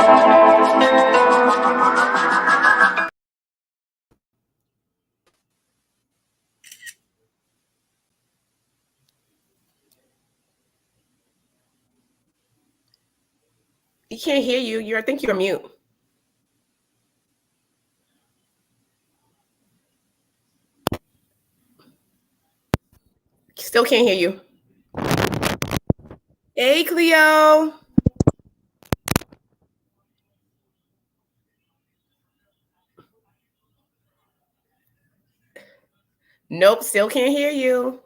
He can't hear you. I think you're mute. Still can't hear you. Hey, Cleo. Nope, still can't hear you.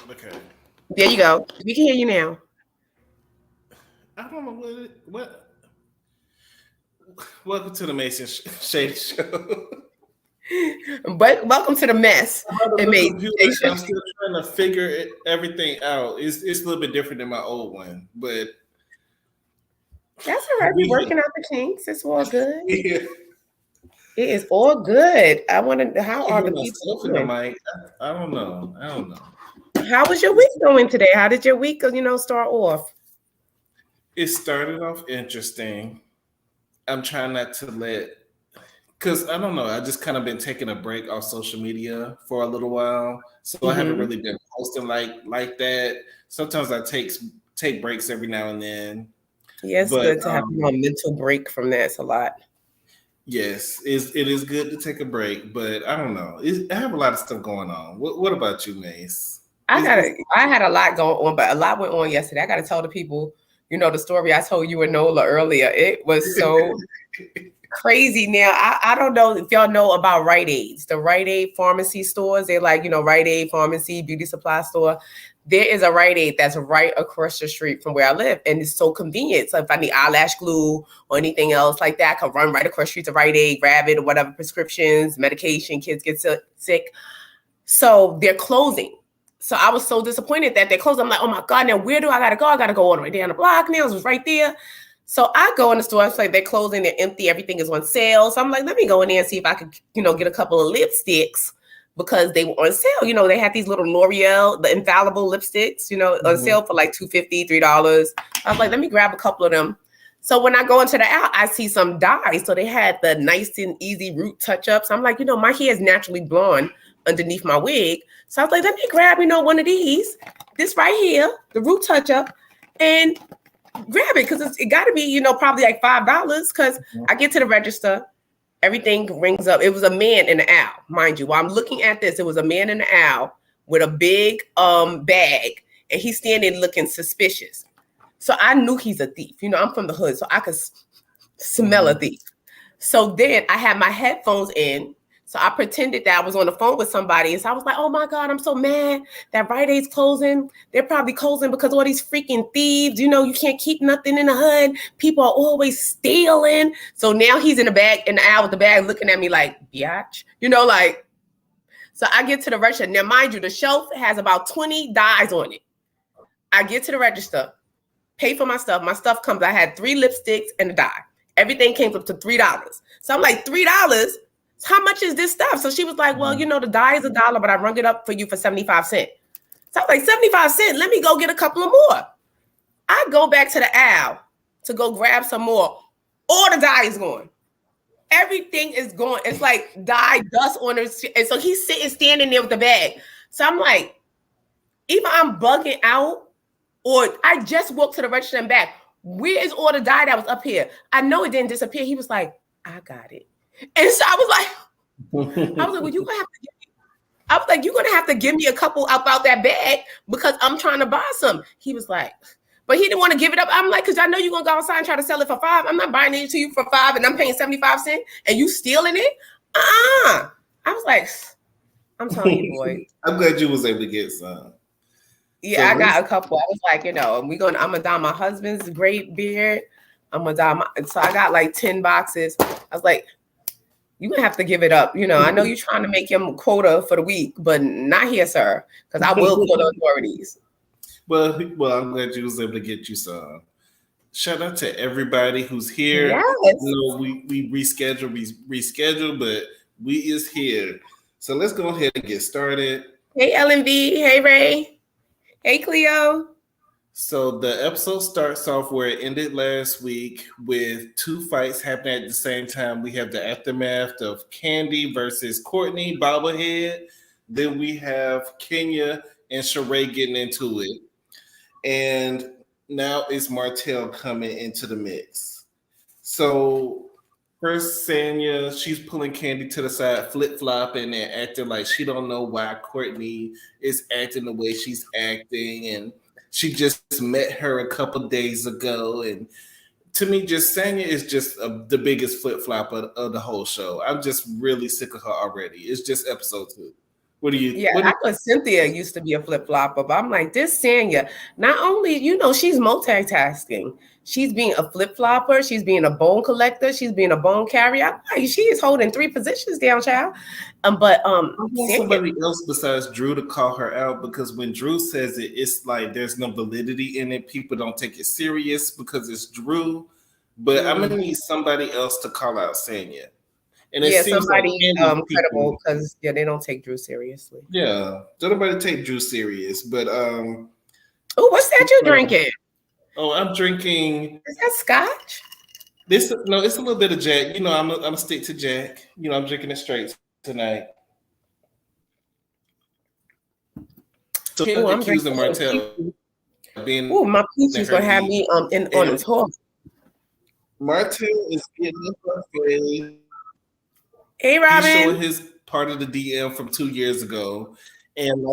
Okay. There you go. We can hear you now. I don't know what. Welcome to the Mason Shady Show. But welcome to the mess. I'm still trying to figure everything out. It's a little bit different than my old one, but that's all right. We're working out the kinks. It's all good. Yeah. It is all good. I want to. How are the people doing? I don't know. How was your week going today? How did your week, start off? It started off interesting. I'm trying not to because I don't know. I just kind of been taking a break off social media for a little while, so I haven't really been posting like that. Sometimes I take breaks every now and then. Yeah, it's good to have a mental break from that. It's a lot. Yes, it is good to take a break, but I don't know. I have a lot of stuff going on. What about you, Mace? I had a lot going on, but a lot went on yesterday. I got to tell the people, the story I told you and Nola earlier. It was so crazy. Now, I don't know if y'all know about Rite Aids, the Rite Aid pharmacy stores. They're like, Rite Aid pharmacy, beauty supply store. There is a Rite Aid that's right across the street from where I live, and it's so convenient. So if I need eyelash glue or anything else like that, I can run right across the street to Rite Aid, grab it or whatever, prescriptions, medication, kids get sick. So they're closing. So I was so disappointed that they're closed. I'm like, oh my God, now where do I gotta go? I gotta go all the way down the block now. It was right there. So I go in the store, it's like they're closing, they're empty, everything is on sale. So I'm like, let me go in there and see if I could, get a couple of lipsticks because they were on sale. They had these little L'Oreal, the infallible lipsticks, on sale for like $2.50, $3. I was like, let me grab a couple of them. So when I go into the aisle, I see some dyes. So they had the nice and easy root touch-ups. I'm like, my hair is naturally blonde underneath my wig. So I was like, let me grab, one of these, this right here, the root touch-up, and grab it because it got to be, probably like $5 because I get to the register. Everything rings up. It was a man in the aisle, mind you. While I'm looking at this, it was a man in the aisle with a big bag, and he's standing looking suspicious. So I knew he's a thief. I'm from the hood, so I could smell a thief. So then I had my headphones in. So I pretended that I was on the phone with somebody. And so I was like, oh my God, I'm so mad that Rite Aid's closing. They're probably closing because all these freaking thieves, you can't keep nothing in the hood. People are always stealing. So now he's in the aisle with the bag looking at me like, biatch, so I get to the register. Now, mind you, the shelf has about 20 dyes on it. I get to the register, pay for my stuff. My stuff comes, I had 3 lipsticks and a dye. Everything came up to $3. So I'm like, $3? How much is this stuff? So she was like, well, the dye is $1, but I rung it up for you for 75 cents. So I was like, 75 cents? Let me go get a couple of more. I go back to the aisle to go grab some more. All the dye is gone. Everything is gone. It's like dye dust on her. And so he's standing there with the bag. So I'm like, either I'm bugging out or I just walked to the register and back. Where is all the dye that was up here? I know it didn't disappear. He was like, I got it. And so I was like, well, you're gonna have to give me a couple about that bag because I'm trying to buy some. He was like, but he didn't want to give it up. I'm like, because I know you're gonna go outside and try to sell it for $5. I'm not buying it to you for $5 and I'm paying 75 cents and you stealing it. I was like, I'm telling you, boy. I'm glad you was able to get some. Yeah, so I got a couple. I was like, I'm gonna dye my husband's great beard. I'm gonna dye so I got like 10 boxes. I was like, you're gonna have to give it up. I know you're trying to make him quota for the week, but not here, sir, because I will call the authorities. Well, I'm glad you was able to get you some. Shout out to everybody who's here. Yes. We reschedule, but we is here. So let's go ahead and get started. Hey, LNV. Hey, Ray. Hey, Cleo. So the episode starts off where it ended last week with two fights happening at the same time. We have the aftermath of Candy versus Courtney bobblehead. Then we have Kenya and Sheree getting into it. And now it's Martell coming into the mix. So first Sanya, she's pulling Candy to the side, flip-flopping and acting like she don't know why Courtney is acting the way she's acting. And she just met her a couple days ago. And to me, just Sanya is just the biggest flip-flop of the whole show. I'm just really sick of her already. It's just episode 2. What do you? Yeah, I thought Cynthia used to be a flip flopper, but I'm like, this Sanya, not only, she's multitasking. She's being a flip flopper, she's being a bone collector, she's being a bone carrier. I'm like, she is holding 3 positions down, child. But I want somebody else besides Drew to call her out, because when Drew says it, it's like there's no validity in it. People don't take it serious because it's Drew. But I'm gonna need somebody else to call out Sanya. And it seems somebody credible, because they don't take Drew seriously. Yeah, don't nobody take Drew serious. But oh, what's that you drinking? Oh, I'm drinking. Is that scotch? It's a little bit of Jack. I'm a stick to Jack. I'm drinking it straight tonight. So I'm accusing Martell being. Oh, my peaches gonna have me on the talk. Martell is getting her face. Hey, Robin. He's showing his part of the DM from 2 years ago, and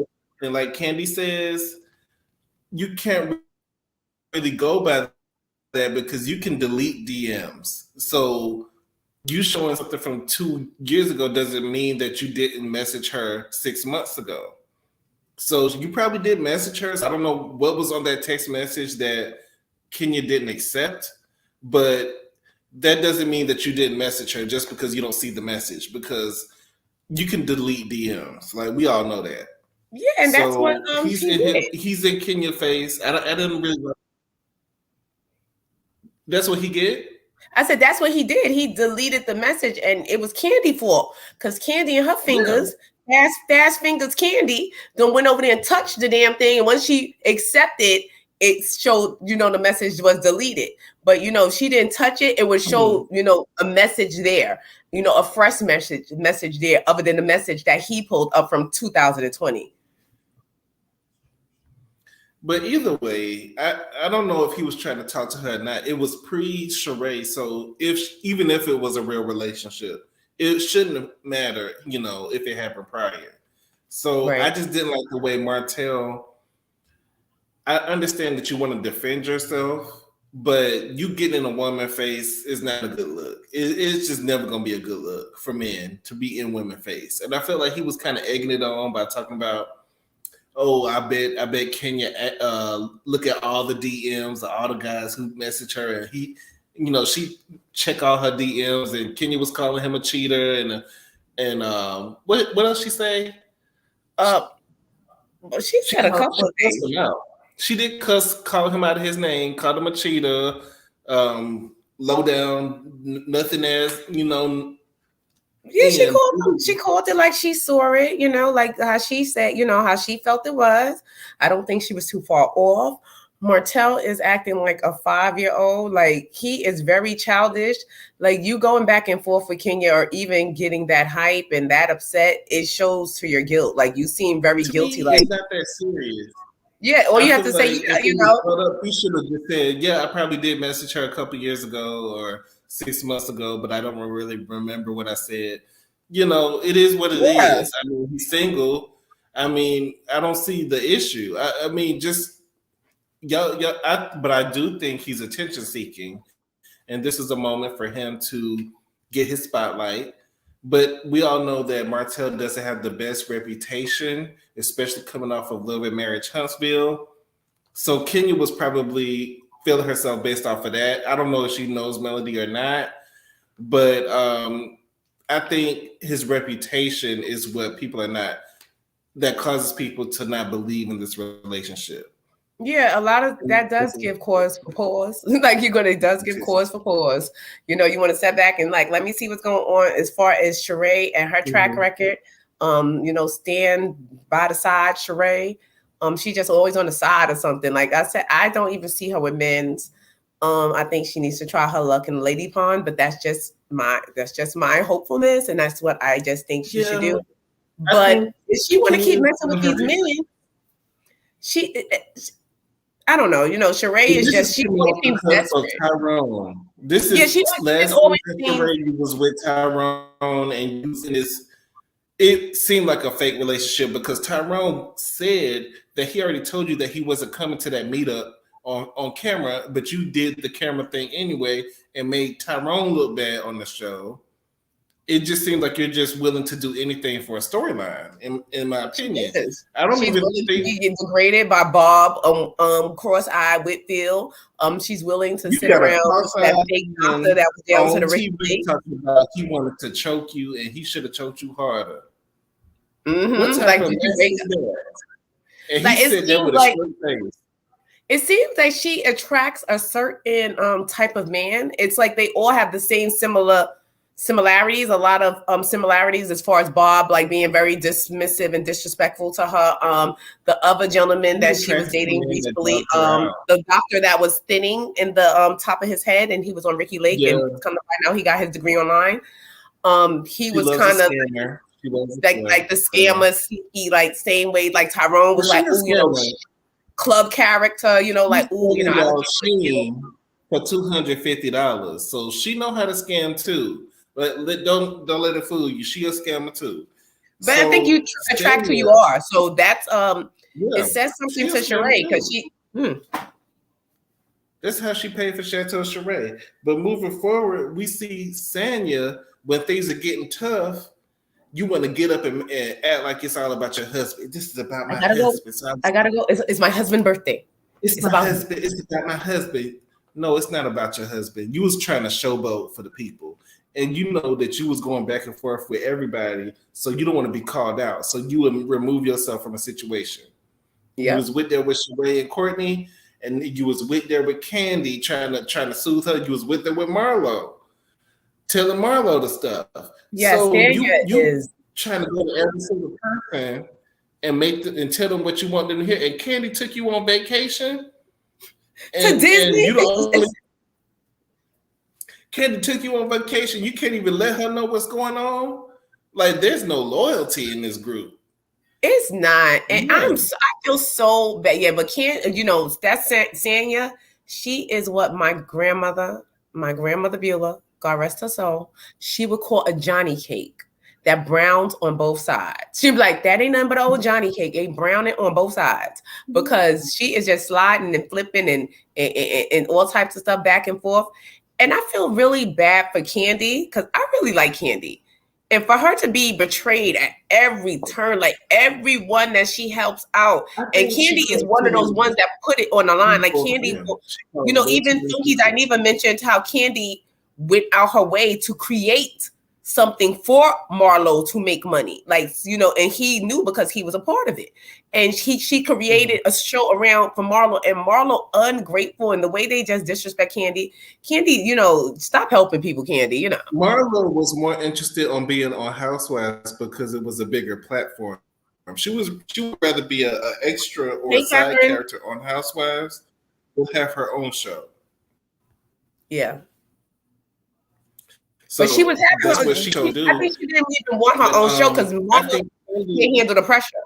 like Candy says, you can't really go by that because you can delete DMs. So you showing something from 2 years ago doesn't mean that you didn't message her 6 months ago. So you probably did message her. So I don't know what was on that text message that Kenya didn't accept, but that doesn't mean that you didn't message her just because you don't see the message, because you can delete DMs. Like, we all know that. Yeah, and that's what he's in Kenya face. I didn't really. That's what he did? I said that's what he did. He deleted the message, and it was Candy's fault, because Candy and her fingers, fast fingers Candy, then went over there and touched the damn thing, and once she accepted, it showed, the message was deleted. But, she didn't touch it. It would show, a message there, a fresh message there, other than the message that he pulled up from 2020. But either way, I don't know if he was trying to talk to her or not. It was pre-Sheree, so even if it was a real relationship, it shouldn't matter, if it happened prior. So right. I just didn't like the way Martell. I understand that you want to defend yourself, but you getting in a woman's face is not a good look. It's just never going to be a good look for men to be in women's face. And I felt like he was kind of egging it on by talking about, oh, I bet Kenya look at all the DMs of all the guys who message her, and he, she check all her DMs, and Kenya was calling him a cheater, and what else she say? She said a couple of things. She did call him out of his name, called him a cheater, low down, nothing as, Yeah, she called it like she saw it, like how she said, how she felt it was. I don't think she was too far off. Martell is acting like a 5-year-old. Like, he is very childish. Like, you going back and forth with Kenya, or even getting that hype and that upset, it shows to your guilt. Like, you seem very guilty. Like, it's not that serious. Yeah, or you have to say, you should have just said, yeah, I probably did message her a couple years ago or 6 months ago, but I don't really remember what I said. It is what it is. I mean, he's single. I mean, I don't see the issue. I mean, just but I do think he's attention seeking, and this is a moment for him to get his spotlight. But we all know that Martell doesn't have the best reputation, especially coming off of Love and Marriage Huntsville. So Kenya was probably feeling herself based off of that. I don't know if she knows Melody or not, but I think his reputation is what that causes people to not believe in this relationship. Yeah, a lot of that does give cause for pause. Like, it does give cause for pause. You want to step back and let me see what's going on as far as Sheree and her track record. Stand by the side, Sheree. She just always on the side or something. Like I said, I don't even see her with men's. I think she needs to try her luck in the lady pond, but that's just my hopefulness, and that's what I just think she should do. But if she want to keep messing with these men, I don't know. Sheree is just she always seems desperate. Tyrone. This is last week Sheree was with Tyrone and using this. It seemed like a fake relationship because Tyrone said that he already told you that he wasn't coming to that meetup on camera, but you did the camera thing anyway and made Tyrone look bad on the show. It just seems like you're just willing to do anything for a storyline, in my opinion. I don't even think get degraded by Bob Cross-eyed Whitfield. She's willing to sit around with that big doctor that was down to the Ricky talking about he wanted to choke you and he should have choked you harder. Mm-hmm. What type of message is that? And like, he said that with a straight face. It seems like she attracts a certain type of man. It's like they all have the same similarities, a lot of similarities as far as Bob, like being very dismissive and disrespectful to her. The other gentleman that she was dating recently, the doctor that was thinning in the top of his head, and he was on Ricky Lake, and come to find out he got his degree online. He was kind of like the scammer, he like same way like Tyrone was like, club character, like for $250. So she know how to scam too. But don't let it fool you. She a scammer too. But I think you attract who you are. So that's it says something to Sheree because she That's how she paid for Chateau Sheree. But moving forward, we see Sanya when things are getting tough. You want to get up and act like it's all about your husband. This is about my husband. I gotta go. It's my husband's birthday. It's my husband. It's about my husband. No, it's not about your husband. You was trying to showboat for the people. And you know that you was going back and forth with everybody. So you don't want to be called out. So you would remove yourself from a situation. You was with there with Sheree and Courtney. And you was with there with Candy trying to soothe her. You was with there with Marlo. Telling Marlo the stuff. Yes, so you is trying to go to every single person and tell them what you want them to hear. And Candy took you on vacation to Disney. Candy took you on vacation. You can't even let her know what's going on. Like there's no loyalty in this group. It's not, and I feel so bad. Yeah, but that's Sanya. She is what my grandmother Beulah, God rest her soul, she would call a Johnny cake that browns on both sides. She'd be like, that ain't nothing but old Johnny cake. They brown it on both sides because she is just sliding and flipping and all types of stuff back and forth. And I feel really bad for Candy because I really like Candy. And for her to be betrayed at every turn, like everyone that she helps out. And Candy is one of those ones that put it on the line. Like Candy, even Funky Dineva mentioned how Candy went out her way to create something for Marlo to make money. Like, and he knew because he was a part of it. And she created a show around for Marlo, and Marlo ungrateful, and the way they just disrespect Candy, stop helping people, Candy, Marlo was more interested on being on Housewives because it was a bigger platform. She would rather be an extra or a side character on Housewives than have her own show. Yeah. So but she was having that's what she told do. I think she didn't even want her own show because Marlo can't handle the pressure.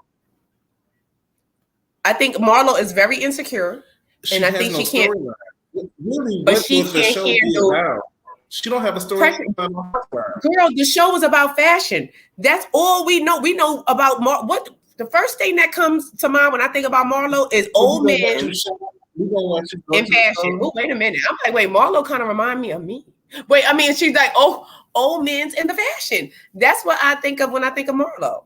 I think Marlo is very insecure, and I think she can't. Really, but she can't handle. She don't have a story. Girl, the show was about fashion. That's all we know. We know about what the first thing that comes to mind when I think about Marlo is old men in fashion. Oh, wait a minute. I'm like, wait, Marlo kind of remind me of me. Wait, I mean, she's like, oh, old men's in the fashion. That's what I think of when I think of Marlo.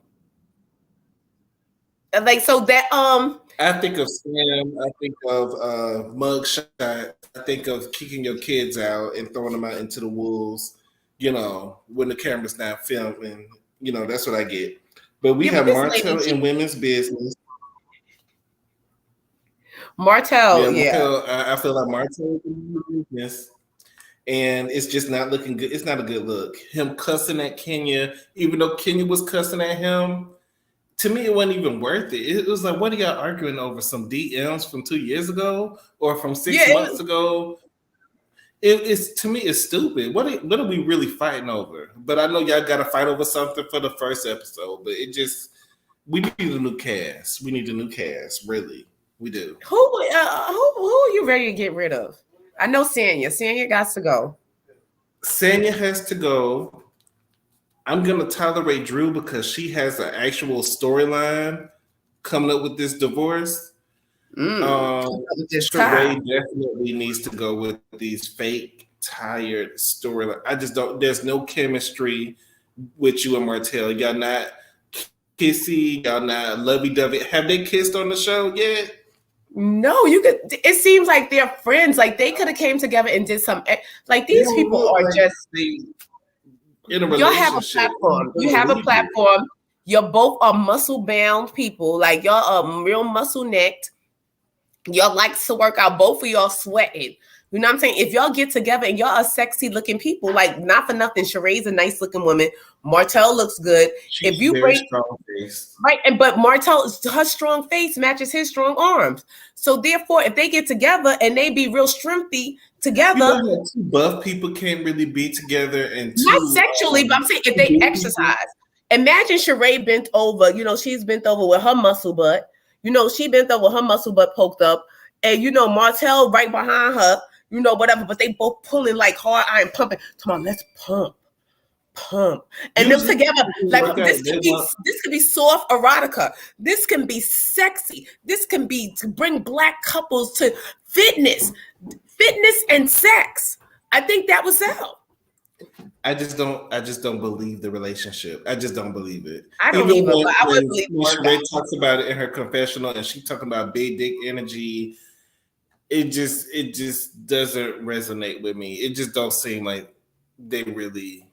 Like, so that I think of Sam. I think of mugshot. I think of kicking your kids out and throwing them out into the wolves. When the camera's not filming. That's what I get. But we have Martell in women's business. Martell, I feel like Martell is in business. And it's just not looking good. It's not a good look. Him cussing at Kenya, even though Kenya was cussing at him, to me, it wasn't even worth it. It was like, what are y'all arguing over? Some DMs from 2 years ago or from 6 months ago? It's to me, it's stupid. What are we really fighting over? But I know y'all got to fight over something for the first episode. But we need a new cast. We need a new cast. Really, we do. Who are you ready to get rid of? I know Sanya. Sanya got to go. Sanya has to go. I'm gonna tolerate Drew because she has an actual storyline coming up with this divorce. Sheree definitely needs to go with these fake, tired storylines. I just don't. There's no chemistry with you and Martell. Y'all not kissy. Y'all not lovey-dovey. Have they kissed on the show yet? No, you could. It seems like they're friends. Like they could have came together and did some. Like these people are just. In a relationship. Y'all have a platform. You have a platform. You're both are muscle-bound people. Like y'all are real muscle-necked. Y'all like to work out. Both of y'all sweating. You know what I'm saying? If y'all get together and y'all are sexy-looking people, like not for nothing, Sheree's a nice-looking woman. Martell looks good. She's if you very break strong face. Right, but Martell, her strong face matches his strong arms. So therefore, if they get together and they be real strengthy together, you know, two buff people can't really be together, and not sexually, but I'm saying if they exercise. Imagine Sheree bent over. You know, she's bent over with her muscle butt. You know, she bent over, her muscle butt poked up, and you know Martell right behind her. You know, whatever. But they both pulling like hard iron pumping. Come on, let's pump. And them together, like this could be soft erotica. This can be sexy. This can be to bring Black couples to fitness and sex. I think that would sell. I just don't believe the relationship. I just don't believe it. I don't even believe it. I would believe when Sheree talks about it in her confessional, and she talking about big dick energy. It just doesn't resonate with me. It just don't seem like they really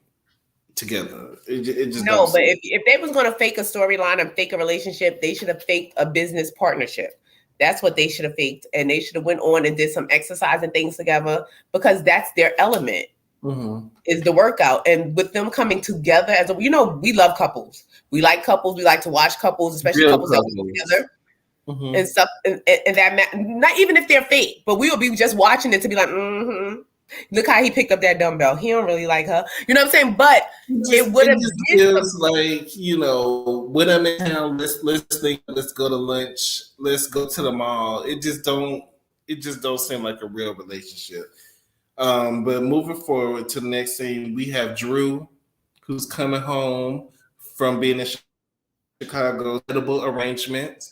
together. It just no. But if they was going to fake a storyline and fake a relationship, they should have faked a business partnership. That's what they should have faked, and they should have went on and did some exercise and things together because that's their element. Mm-hmm. Is the workout, and with them coming together as we love couples. We like couples. We like to watch couples, especially couples that work together. Mm-hmm. And stuff, and that not even if they're fake, but we will be just watching it to be like, look how he picked up that dumbbell. He don't really like her, you know what I'm saying? But it would have feels like when I'm in town, let's go to lunch, let's go to the mall. It just don't seem like a real relationship. But moving forward to the next scene, we have Drew, who's coming home from being in Chicago. Edible arrangement.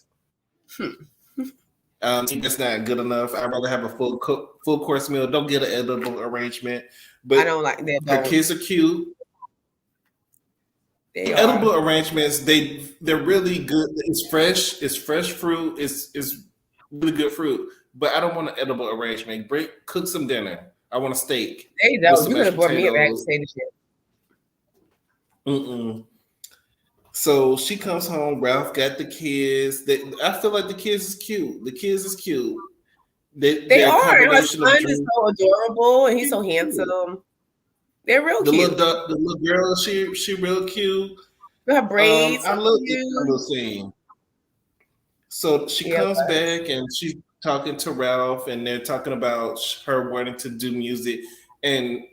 It's not good enough. I'd rather have a full course meal. Don't get an edible arrangement. But I don't like that. Her kids are cute. Edible arrangements, they're really good. It's fresh. It's fresh fruit. It's really good fruit. But I don't want an edible arrangement. Cook some dinner. I want a steak. There you go. You could have brought me a bag of potato chips. So she comes home. Ralph got the kids. I feel like the kids is cute. The kids is cute. They are. Her son is so adorable, and he's so handsome. They're real cute. The little girl, she real cute. Her braids. I love this little scene. So she comes back and she's talking to Ralph, and they're talking about her wanting to do music. And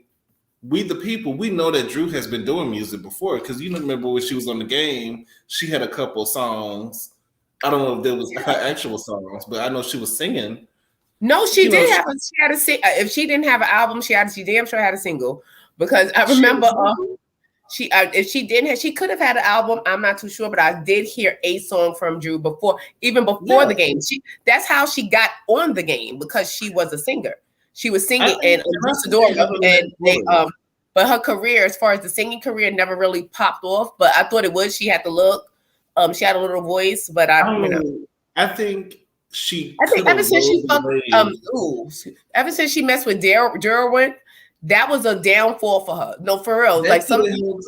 we, the people, we know that Drew has been doing music before, because you remember when she was on the game, she had a couple songs. I don't know if there was her actual songs, but I know she was singing. No, she did have. She had a sing. If she didn't have an album, she damn sure had a single. Because I remember if she didn't have, she could have had an album. I'm not too sure, but I did hear a song from Drew before the game. That's how she got on the game, because she was a singer. She was singing but her career, as far as the singing career, never really popped off. But I thought it would. She had the look. She had a little voice, but I think she. I think ever since she messed with Derwin, that was a downfall for her. No, for real. That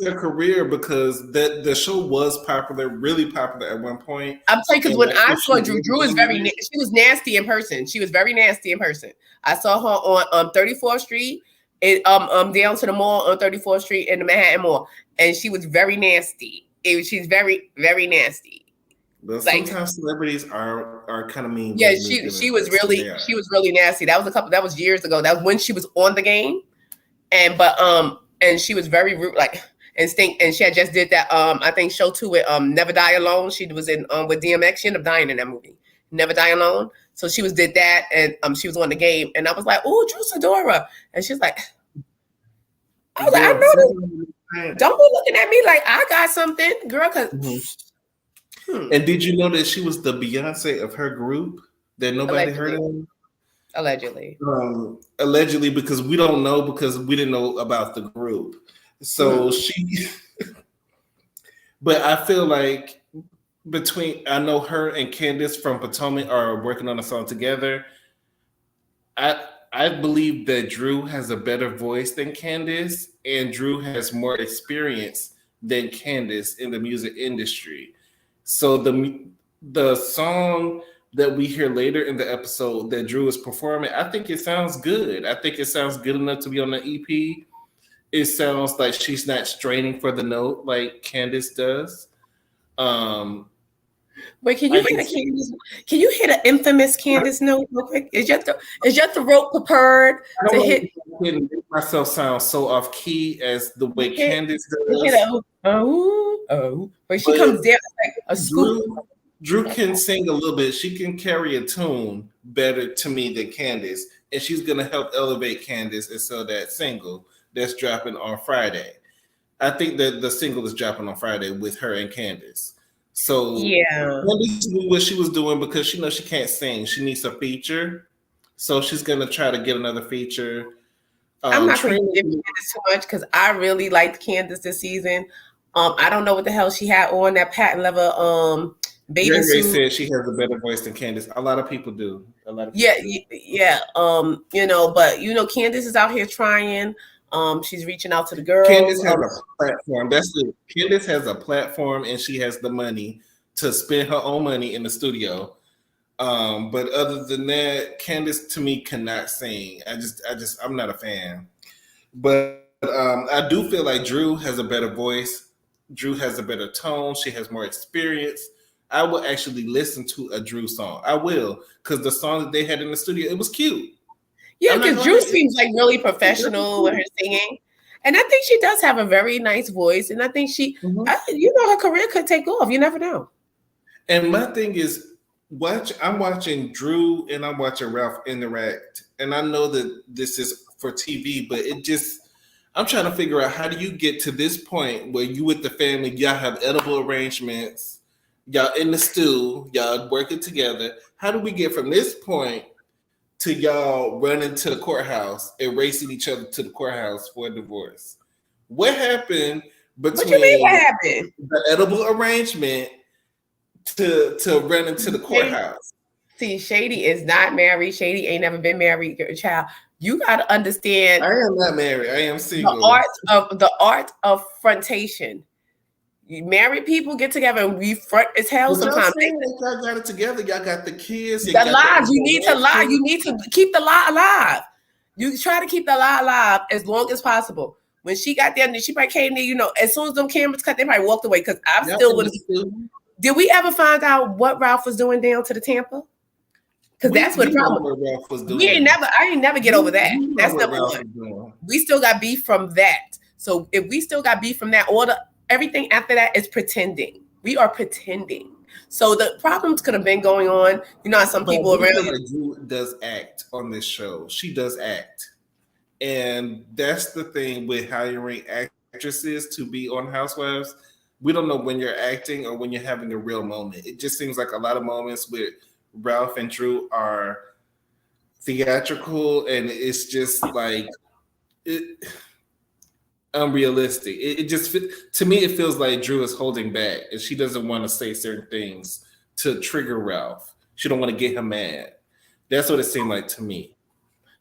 her career, because the show was popular, really popular at one point. I'm saying, because when I saw Drew is she was nasty in person. She was very nasty in person. I saw her on 34th Street, down to the mall on 34th Street in the Manhattan Mall, and she was very nasty. She's very, very nasty. But Like, sometimes celebrities are kind of mean. yeah, When you meet them she in was person. really nasty. That was years ago. That was when she was on the game, and she was very rude, like, and she had just did that I think show 2 with Never Die Alone. She was in with DMX. She ended up dying in that movie, Never Die Alone. So she did that, and she was on the game, and I was like, oh, Drew Sidora, and she's like, I was like, I know this. Don't be looking at me like I got something, girl. Cause And did you know that she was the Beyonce of her group that nobody heard of? Allegedly. Allegedly, because we don't know, because we didn't know about the group. So she, but I feel like I know her and Candace from Potomac are working on a song together. I believe that Drew has a better voice than Candace, and Drew has more experience than Candace in the music industry. So the song that we hear later in the episode that Drew is performing, I think it sounds good. I think it sounds good enough to be on the EP. It sounds like she's not straining for the note like Candace does. Wait, can you hit an infamous Candace note real quick? Is just the rope prepared to hit? I didn't make myself sound so off key as the way Candace does. But she comes down like a scoop. Drew can sing a little bit. She can carry a tune better to me than Candace, and she's gonna help elevate Candace and sell that single that's dropping on Friday. I think that the single is dropping on Friday with her and Candace. So Candace knew what she was doing because she knows she can't sing. She needs a feature, so she's gonna try to get another feature. I'm not going to give Candace too much because I really liked Candace this season. I don't know what the hell she had on that patent leather bathing suit. Said she has a better voice than Candace. A lot of people do. But Candace is out here trying. She's reaching out to the girls. Candace has a platform. That's it. Candace has a platform, and she has the money to spend her own money in the studio. But other than that, Candace to me cannot sing. I'm not a fan. But I do feel like Drew has a better voice. Drew has a better tone. She has more experience. I will actually listen to a Drew song. I will, because the song that they had in the studio, it was cute. Yeah, because Drew seems like really professional with her singing. And I think she does have a very nice voice. And I think her career could take off. You never know. And my thing is, I'm watching Drew and I'm watching Ralph interact. And I know that this is for TV, but I'm trying to figure out, how do you get to this point where you with the family, y'all have edible arrangements, y'all in the stew, y'all working together. How do we get from this point to y'all running to the courthouse and racing each other to the courthouse for a divorce? What happened between what you mean, what happened? The edible arrangement to run into the courthouse? See, Shady is not married. Shady ain't never been married, child. You got to understand. I am not married. I am single. The art of frontation. Married people get together and we front as hell sometimes. Y'all got it together. Y'all got the kids. The lies. You need to lie. You need to keep the lie alive. You try to keep the lie alive as long as possible. When she got there, she probably came there, as soon as them cameras cut, they probably walked away because I'm still with us. Did we ever find out what Ralph was doing down to the Tampa? Because that's what the problem was. I ain't never get over that. That's number one. We still got beef from that. So if we still got beef from that, everything after that is pretending. We are pretending. So the problems could have been going on. Some people around. Drew does act on this show. She does act. And that's the thing with hiring actresses to be on Housewives. We don't know when you're acting or when you're having a real moment. It just seems like a lot of moments with Ralph and Drew are theatrical, and it's just like unrealistic. It just, to me, it feels like Drew is holding back, and she doesn't want to say certain things to trigger Ralph. She don't want to get him mad. That's what it seemed like to me.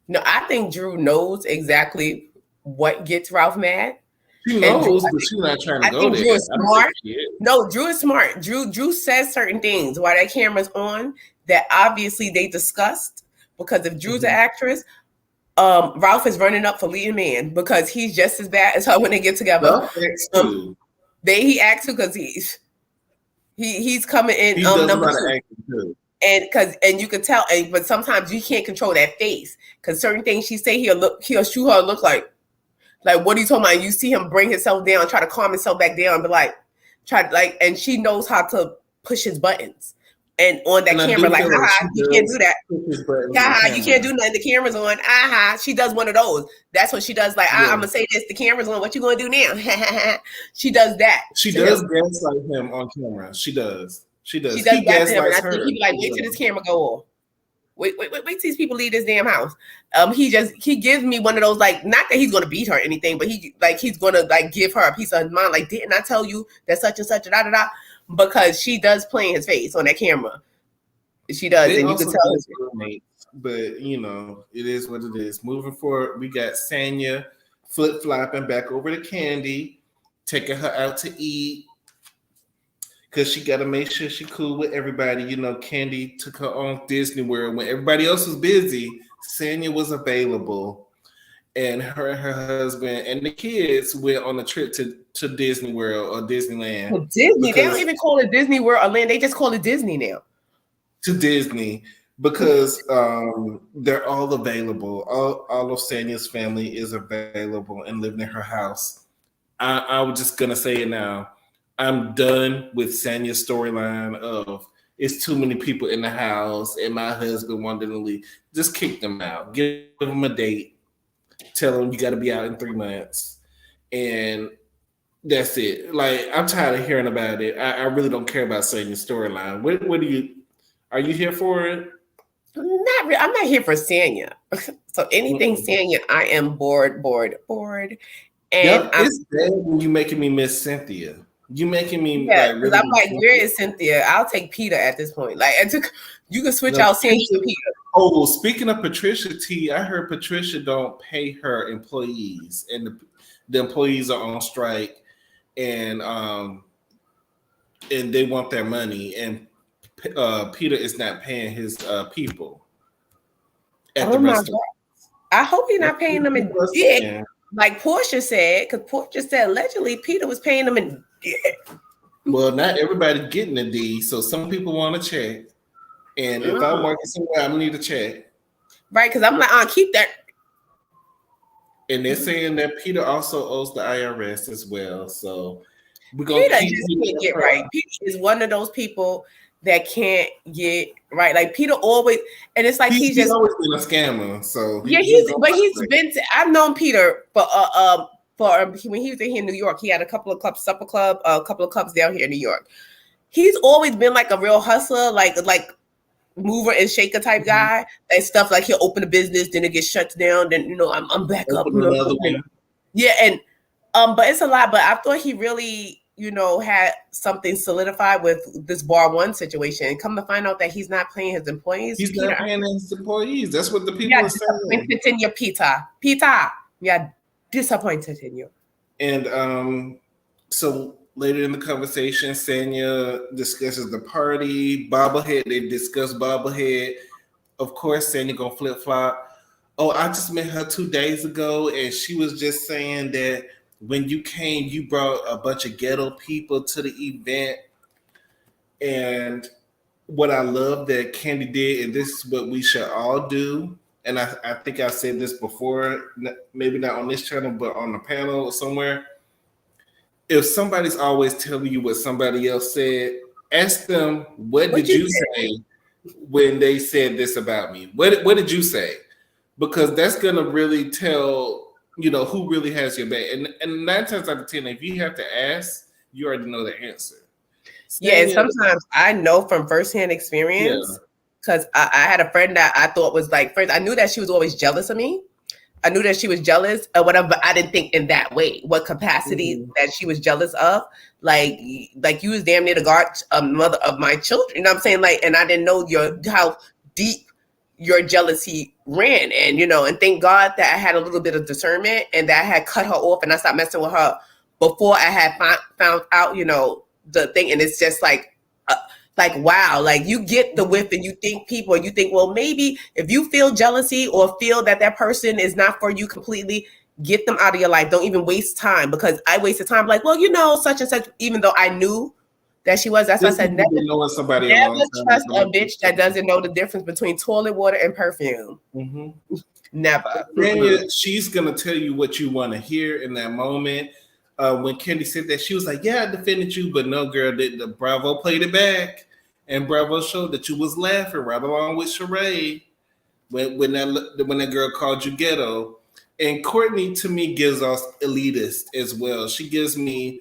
No, I think Drew knows exactly what gets Ralph mad. She knows, but she's not trying to go there. Drew is smart. No, Drew is smart. Drew says certain things while that camera's on that obviously they discussed, because if Drew's an actress, Ralph is running up for leading man because he's just as bad as her when they get together. He acts too because he He's coming in He does a number lot of 2. acting too. And you can tell, but sometimes you can't control that face because certain things she say he'll shoot her look like what are you talking about? And you see him bring himself down, try to calm himself back down, but and she knows how to push his buttons. And on that camera, like, you can't do that. You can't do nothing. The camera's on. She does one of those. That's what she does. Like, I'm gonna say this. The camera's on. What you gonna do now? She does that. She does gaslight him on camera. She does. He gaslights her. I think he'd be like, wait till this camera go off. Wait till these people leave this damn house. He gives me one of those, like, not that he's gonna beat her or anything, but he's gonna like give her a piece of his mind. Like, didn't I tell you that such and such da da da? Because she does play in his face on that camera. She does, and you can tell his roommates, but you know, it is what it is. Moving forward, we got Sanya flip-flopping back over to Candy, taking her out to eat. Because she got to make sure she cool with everybody. You know, Candy took her on Disney World. When everybody else was busy, Sanya was available. And her and her husband and the kids went on a trip to Disney World or Disneyland. Well, Disney, they don't even call it Disney World or Land. They just call it Disney now. To Disney because they're all available. All of Sanya's family is available and living in her house. I was just going to say it now. I'm done with Sanya's storyline of it's too many people in the house and my husband wanted to leave. Just kick them out. Give them a date. Tell them you got to be out in 3 months. And that's it. Like, I'm tired of hearing about it. I really don't care about Sanya's storyline. What do you... Are you here for it? Not really. I'm not here for Sanya. So anything Sanya, I am bored. And it's bad when you making me miss Cynthia. You making me really. I'm like, where is Cynthia? I'll take Peter at this point. Like, you can switch out Cynthia to Peter. Oh, speaking of Patricia T, I heard Patricia don't pay her employees, and the employees are on strike, and they want their money, and Peter is not paying his people at the restaurant. I hope he's not paying them in dick, like Portia said, because Portia said allegedly Peter was paying them in dick. Well, not everybody getting a D, so some people want a check. And if I'm working somewhere, I'm gonna need a check. Right, because I'm like, keep that. And they're saying that Peter also owes the IRS as well. So we're gonna Peter just can't get right. Peter is one of those people that can't get right. Like Peter always, and it's like he's just always been a scammer. So I've known Peter for when he was in here in New York. He had a couple of clubs, supper club, a couple of clubs down here in New York. He's always been like a real hustler, like mover and shaker type guy. And stuff like he'll open a business, then it gets shut down. Then I'm back up. Another one. Yeah, and but it's a lot. But I thought he really had something solidified with this bar one situation. And come to find out that he's not paying his employees. He's not paying his employees. That's what the people are saying. Disappointed in you, Peter. Peter, we are disappointed in you. And so later in the conversation, Sanya discusses the party, bobblehead. They discuss bobblehead. Of course, Sanya gonna flip flop. Oh, I just met her 2 days ago, and she was just saying that when you came, you brought a bunch of ghetto people to the event. And what I love that Candy did, and this is what we should all do, and I think I've said this before, maybe not on this channel, but on the panel or somewhere. If somebody's always telling you what somebody else said, ask them, what did you say when they said this about me? What did you say? Because that's going to really tell who really has your back. And 9 times out of 10, if you have to ask, you already know the answer. And sometimes I know from firsthand experience, because I had a friend that I thought was like, first, I knew that she was always jealous of me. I knew that she was jealous or whatever, but I didn't think in that way, what capacity that she was jealous of. Like you was damn near the mother of my children. You know what I'm saying? Like, and I didn't know how deep your jealousy ran. And, and thank God that I had a little bit of discernment and that I had cut her off and I stopped messing with her before I had found out, the thing. And it's just like, wow, like you get the whiff and you think, well, maybe if you feel jealousy or feel that person is not for you completely, get them out of your life. Don't even waste time, because I wasted time like, well, such and such, even though I knew that she was. That's why I said never, knowing somebody a never long time trust a bitch that doesn't know the difference between toilet water and perfume. Mm-hmm. Never. She's gonna tell you what you want to hear in that moment. When Kendi said that, she was like, "Yeah, I defended you," but no, girl, the Bravo played it back, and Bravo showed that you was laughing right along with Sheree when that girl called you ghetto. And Courtney to me gives us elitist as well. She gives me,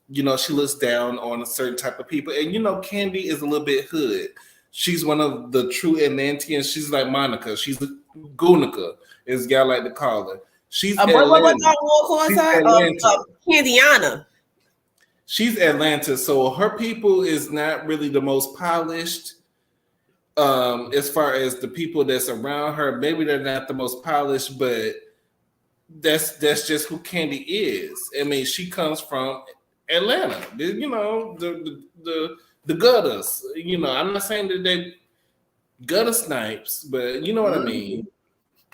you know, she looks down on a certain type of people, and you know, Kandi is a little bit hood. She's one of the true Atlanteans. She's like Monica. She's a Gunica, as y'all like to call her. She's Atlanta. She's Atlanta. Candiana. She's Atlanta, so her people is not really the most polished. As far as the people that's around her, maybe they're not the most polished, but that's just who Kandi is. I mean, she comes from Atlanta. You know, the gutters. You know, I'm not saying that they gutter snipes, but you know what I mean.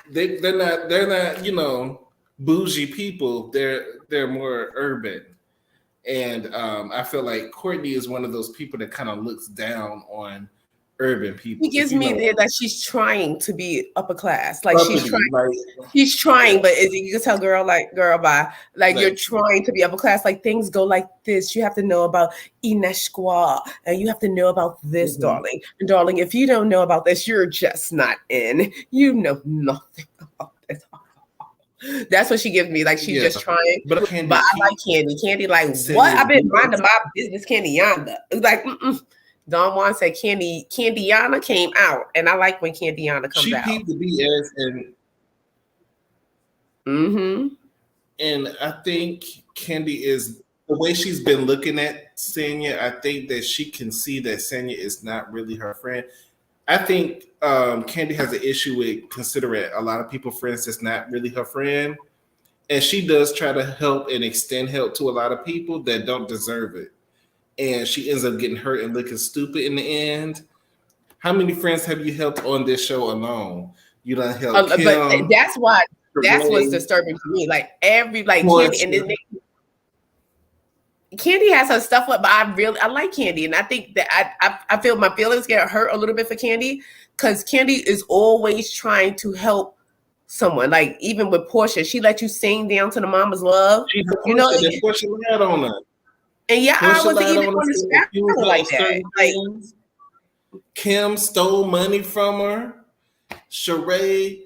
They're not you know, bougie people. They're more urban, and I feel like Courtney is one of those people that kind of looks down on urban people. He gives me that she's trying to be upper class. Like she's trying, but you can tell girl, bye. Like you're trying to be upper class. Like things go like this. You have to know about Ineshqua, and you have to know about this, darling. And darling, if you don't know about this, you're just not in. You know nothing about this. That's what she gives me. Like she's just trying. But I like Kandi. Kandi, like what? I've been minding my business, Kandi Yanda. It's like Don Juan said Candiana came out, and I like when Candiana comes out. She peeped the BS and I think Kandi is the way she's been looking at Sanya. I think that she can see that Sanya is not really her friend. I think Kandi has an issue with considering a lot of people friends that's not really her friend, and she does try to help and extend help to a lot of people that don't deserve it. And she ends up getting hurt and looking stupid in the end. How many friends have you helped on this show alone? You done helped Kim, but that's what's disturbing to me. Like Kandi, and then Kandi has her stuff up, but I like Kandi, and I think that I feel my feelings get hurt a little bit for Kandi because Kandi is always trying to help someone. Like even with Portia, she let you sing down to the Mama's Love. You know, Portia lied on her. And yeah, I wasn't even going to scrap like that. Like Kim stole money from her. Sheree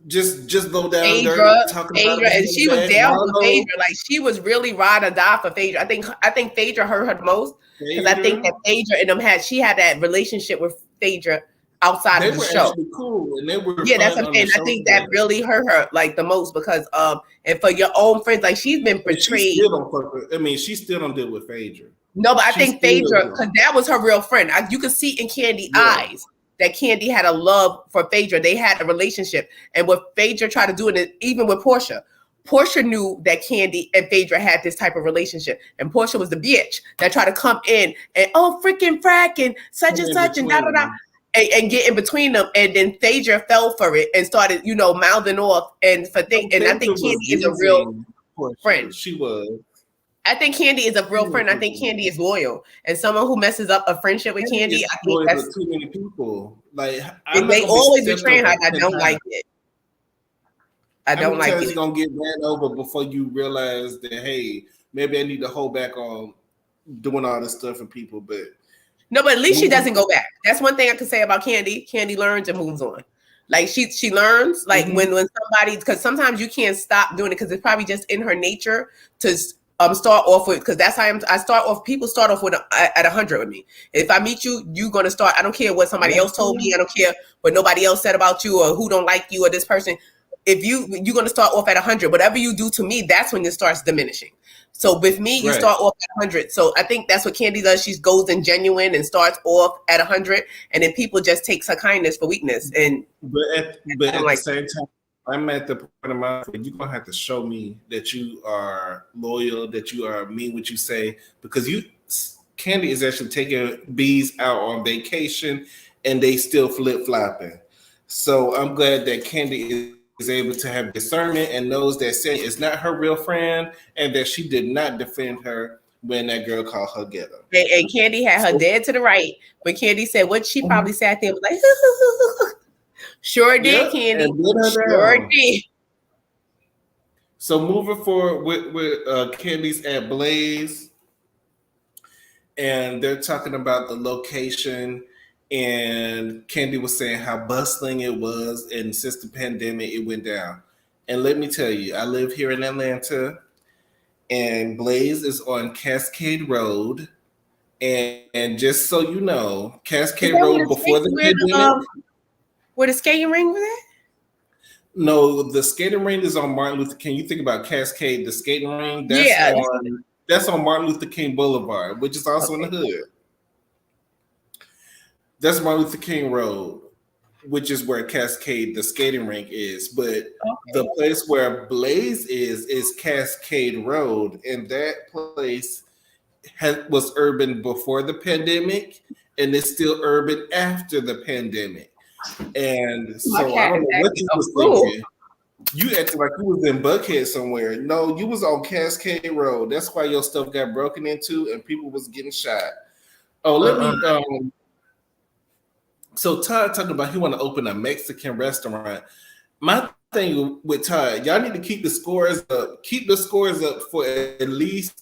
just low down Phaedra, and she was down with Phaedra. Like she was really ride or die for Phaedra. I think Phaedra hurt her the most because I think that Phaedra and them had that relationship with Phaedra outside of the show. Cool, and they were that's what I'm saying. I think that really hurt her like the most because and for your own friends, like she's been betrayed. She still don't deal with Phaedra. No, but I think Phaedra, because that was her real friend. You could see in Candy's eyes that Kandi had a love for Phaedra. They had a relationship, and what Phaedra tried to do it, even with Portia. Portia knew that Kandi and Phaedra had this type of relationship, and Portia was the bitch that tried to come in and freaking frack and such and such and da da da. And get in between them, and then Phaedra fell for it and started, mouthing off. And I think Kandi is a real friend. She was. I think Kandi is a real friend. I think Kandi is loyal, and someone who messes up a friendship with Kandi, I think that's too many people. Like they always betray her. I don't like it. I don't like it. It's gonna get ran over before you realize that hey, maybe I need to hold back on doing all this stuff for people, but. No, but at least she doesn't go back. That's one thing I can say about Kandi. Kandi learns and moves on. Like she learns. Like when somebody, because sometimes you can't stop doing it because it's probably just in her nature to start off with. Because that's how I start off. People start off with at 100 with me. If I meet you, you're gonna start. I don't care what somebody else told me. I don't care what nobody else said about you or who don't like you or this person. If you're gonna start off at 100, whatever you do to me, that's when it starts diminishing. So with me, you start off at 100. So I think that's what Kandi does. She goes in genuine and starts off at 100, and then people just take her kindness for weakness. And but at the same time, I'm at the point of my life where you're gonna have to show me that you are loyal, that you are mean what you say, because Kandi is actually taking bees out on vacation, and they still flip flopping. So I'm glad that Kandi is able to have discernment and knows that Sanya is not her real friend and that she did not defend her when that girl called her ghetto. And Candy had her dead to the right, but Candy said what she probably sat there and was like, sure did, Candy. Sure did. So moving forward with Candy's at Blaze, and they're talking about the location, and Candy was saying how bustling it was, and since the pandemic, it went down. And let me tell you, I live here in Atlanta, and Blaze is on Cascade Road. And just so you know, Cascade Road before the pandemic. Where the skating ring was at? No, the skating ring is on Martin Luther King. You think about Cascade, the skating ring, that's on Martin Luther King Boulevard, which is also in the hood. That's Martin Luther King Road, which is where Cascade, the skating rink, is. But the place where Blaze is Cascade Road, and that place was urban before the pandemic, and it's still urban after the pandemic. And so I don't know what you was thinking. You acted like you was in Buckhead somewhere. No, you was on Cascade Road. That's why your stuff got broken into and people was getting shot. Oh, let me. So Todd talking about he want to open a Mexican restaurant. My thing with Todd, y'all need to keep the scores up. Keep the scores up for at least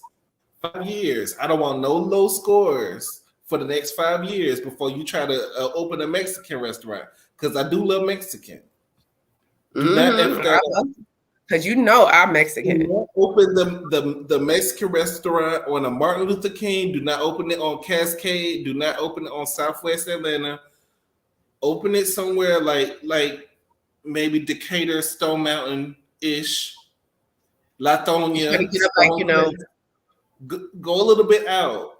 5 years. I don't want no low scores for the next 5 years before you try to open a Mexican restaurant, because I do love Mexican. Because you know I'm Mexican. Open the Mexican restaurant on a Martin Luther King. Do not open it on Cascade. Do not open it on Southwest Atlanta. Open it somewhere like maybe Decatur, Stone Mountain ish, Latonia. Go a little bit out.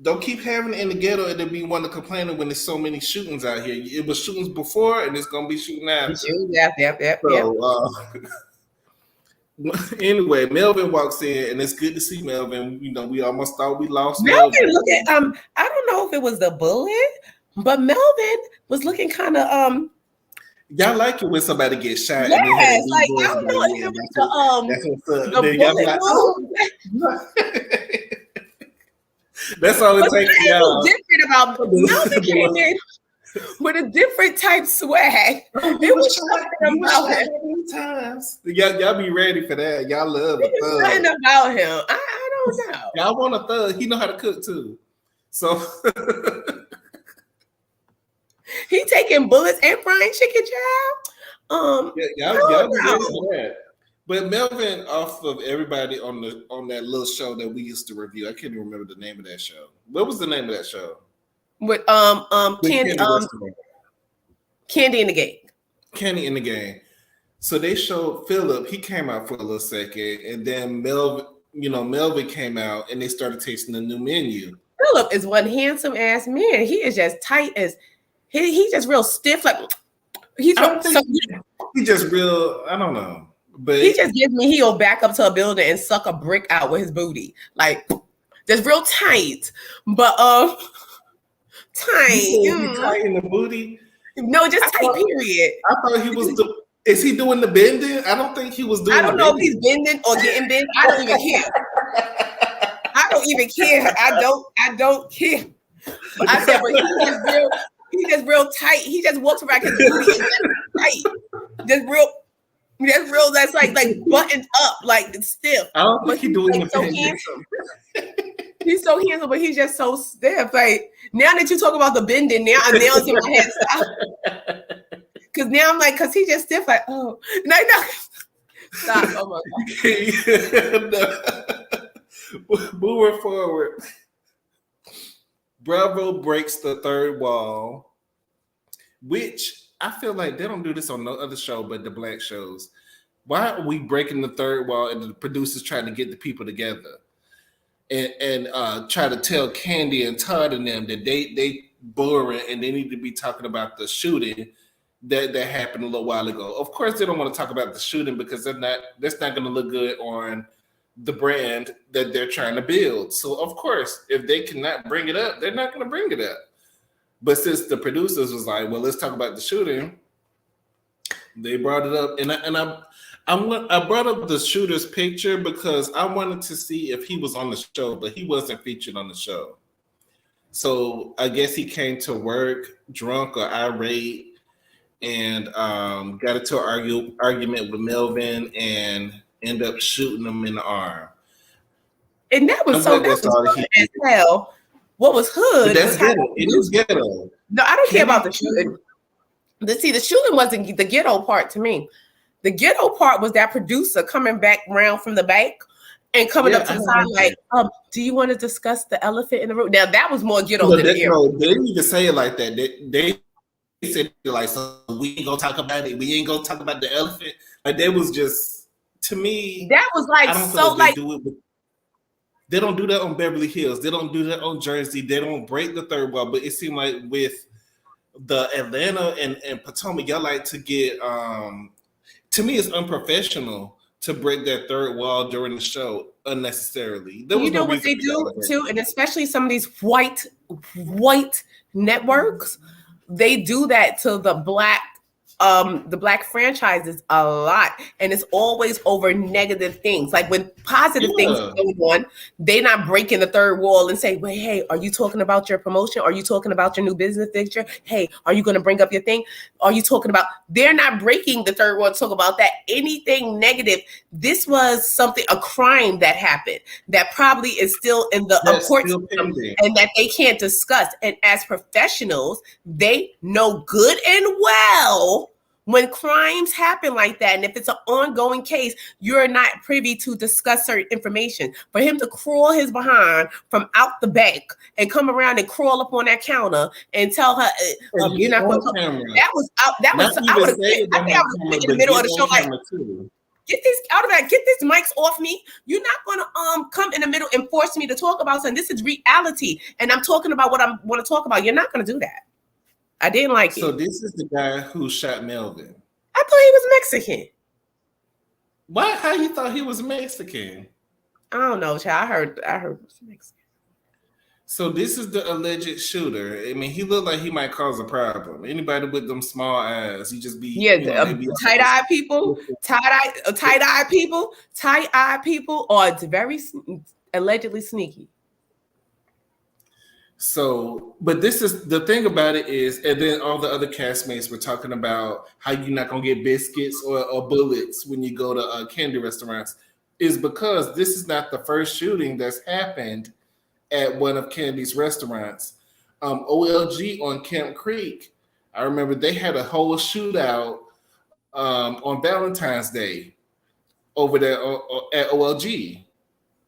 Don't keep having it in the ghetto and then be one to complain when there's so many shootings out here. It was shootings before, and it's gonna be shooting after. Yep. Anyway, Melvin walks in, and it's good to see Melvin. You know, we almost thought we lost Melvin. Look at I don't know if it was the bullet, but Melvin was looking kind of Y'all like it when somebody gets shot. Yes, and like I don't know if it was the bullet. That's all it takes. Y'all. Different about Melvin came in with a different type swag. It was something about him. Times. Y'all be ready for that. Y'all love a thug. Something about him. I don't know. Y'all want a thug. He know how to cook too. So he taking bullets and frying chicken, child. Y'all be ready for that. But Melvin, off of everybody on that little show that we used to review, I can't even remember the name of that show. What was the name of that show? With Candy in the Gang. Candy in the Gang. So they showed Philip. He came out for a little second, and then Melvin came out, and they started tasting the new menu. Philip is one handsome ass man. He is just tight as he's just real stiff. Like he just real. I don't know. But he just gives me he'll back up to a building and suck a brick out with his booty. Like just real tight. But tight. Tight in the booty? No, just tight, period. I thought he was is he doing the bending? I don't think he was doing I don't know if he's bending or getting bent. I don't even care. I don't even care. I don't care. But I said, but he's just real tight. He just walks around his booty and just tight. That's real. That's like buttoned up, like it's stiff. I don't think he's doing so handsome. He's so handsome, but he's just so stiff. Like now that you talk about the bending, now it's in my head. Because now I'm like, because he's just stiff. Like, oh no, stop. Oh my God. No. Moving forward, Bravo breaks the third wall, which I feel like they don't do this on no other show but the black shows. Why are we breaking the third wall and the producers trying to get the people together and try to tell Candy and Todd and them that they boring and they need to be talking about the shooting that happened a little while ago? Of course, they don't want to talk about the shooting because that's not going to look good on the brand that they're trying to build. So, of course, if they cannot bring it up, they're not going to bring it up. But since the producers was like, well, let's talk about the shooting, They brought it up, and I brought up the shooter's picture because I wanted to see if he was on the show, but he wasn't featured on the show. So I guess he came to work drunk or irate and got into an argument with Melvin and ended up shooting him in the arm. And that was hood as hell. What was hood? But that's ghetto. It is ghetto. No, I don't care about the shooting. The shooting wasn't the ghetto part to me. The ghetto part was that producer coming back around from the back and coming up to the side like, do you want to discuss the elephant in the room? Now that was more ghetto than the no, they didn't even say it like that. They said like, so we ain't gonna talk about it. We ain't gonna talk about the elephant. Like that was just, to me, that was like so like. They don't do that on Beverly Hills. They don't do that on Jersey. They don't break the third wall. But it seemed like with the Atlanta and Potomac, y'all like to get, to me, it's unprofessional to break that third wall during the show unnecessarily. You know what they do too? And especially some of these white networks, they do that to the black franchises a lot, and it's always over negative things. Like when positive things are going on, they're not breaking the third wall and say, "Wait, hey, are you talking about your promotion? Are you talking about your new business picture? Hey, are you going to bring up your thing? Are you talking about?" They're not breaking the third wall to talk about that. Anything negative. This was a crime that happened that probably is still in the court system and that they can't discuss. And as professionals, they know good and well when crimes happen like that, and if it's an ongoing case, you're not privy to discuss certain information. For him to crawl his behind from out the back and come around and crawl up on that counter and tell her, "You're not going to talk." That was out. That was. I would have. I think I was in the middle of the show, like, get this out of that. Get this mics off me. You're not going to come in the middle and force me to talk about something. This is reality, and I'm talking about what I want to talk about. You're not going to do that. I didn't like it. So this is the guy who shot Melvin. I thought he was Mexican. Why? How you thought he was Mexican? I don't know, child. I heard he was Mexican. So this is the alleged shooter. I mean, he looked like he might cause a problem. Anybody with them small eyes, he just be tight-eyed people, tight-eyed people, or it's very allegedly sneaky. So, but this is the thing about it is, and then all the other castmates were talking about how you're not gonna get biscuits or bullets when you go to candy restaurants, is because this is not the first shooting that's happened at one of Candy's restaurants. OLG on Camp Creek, I remember they had a whole shootout on Valentine's Day over there at OLG.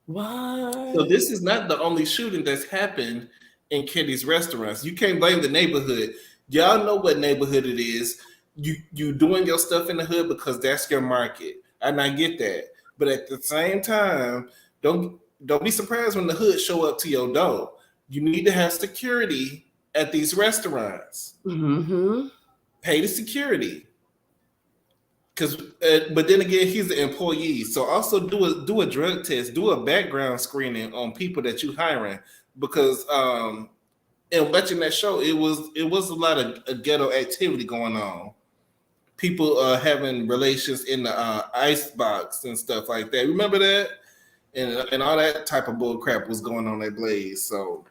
What? So this is not the only shooting that's happened in Candy's restaurants. You can't blame the neighborhood. Y'all know what neighborhood it is. You doing your stuff in the hood because that's your market, and I get that. But at the same time, don't be surprised when the hood show up to your door. You need to have security at these restaurants. Mm-hmm. Pay the security. But then again, he's an employee, so also do a drug test, do a background screening on people that you hiring. Because in watching that show, it was a lot of ghetto activity going on. People having relations in the ice box and stuff like that. Remember that? And all that type of bull crap was going on at Blaze. So,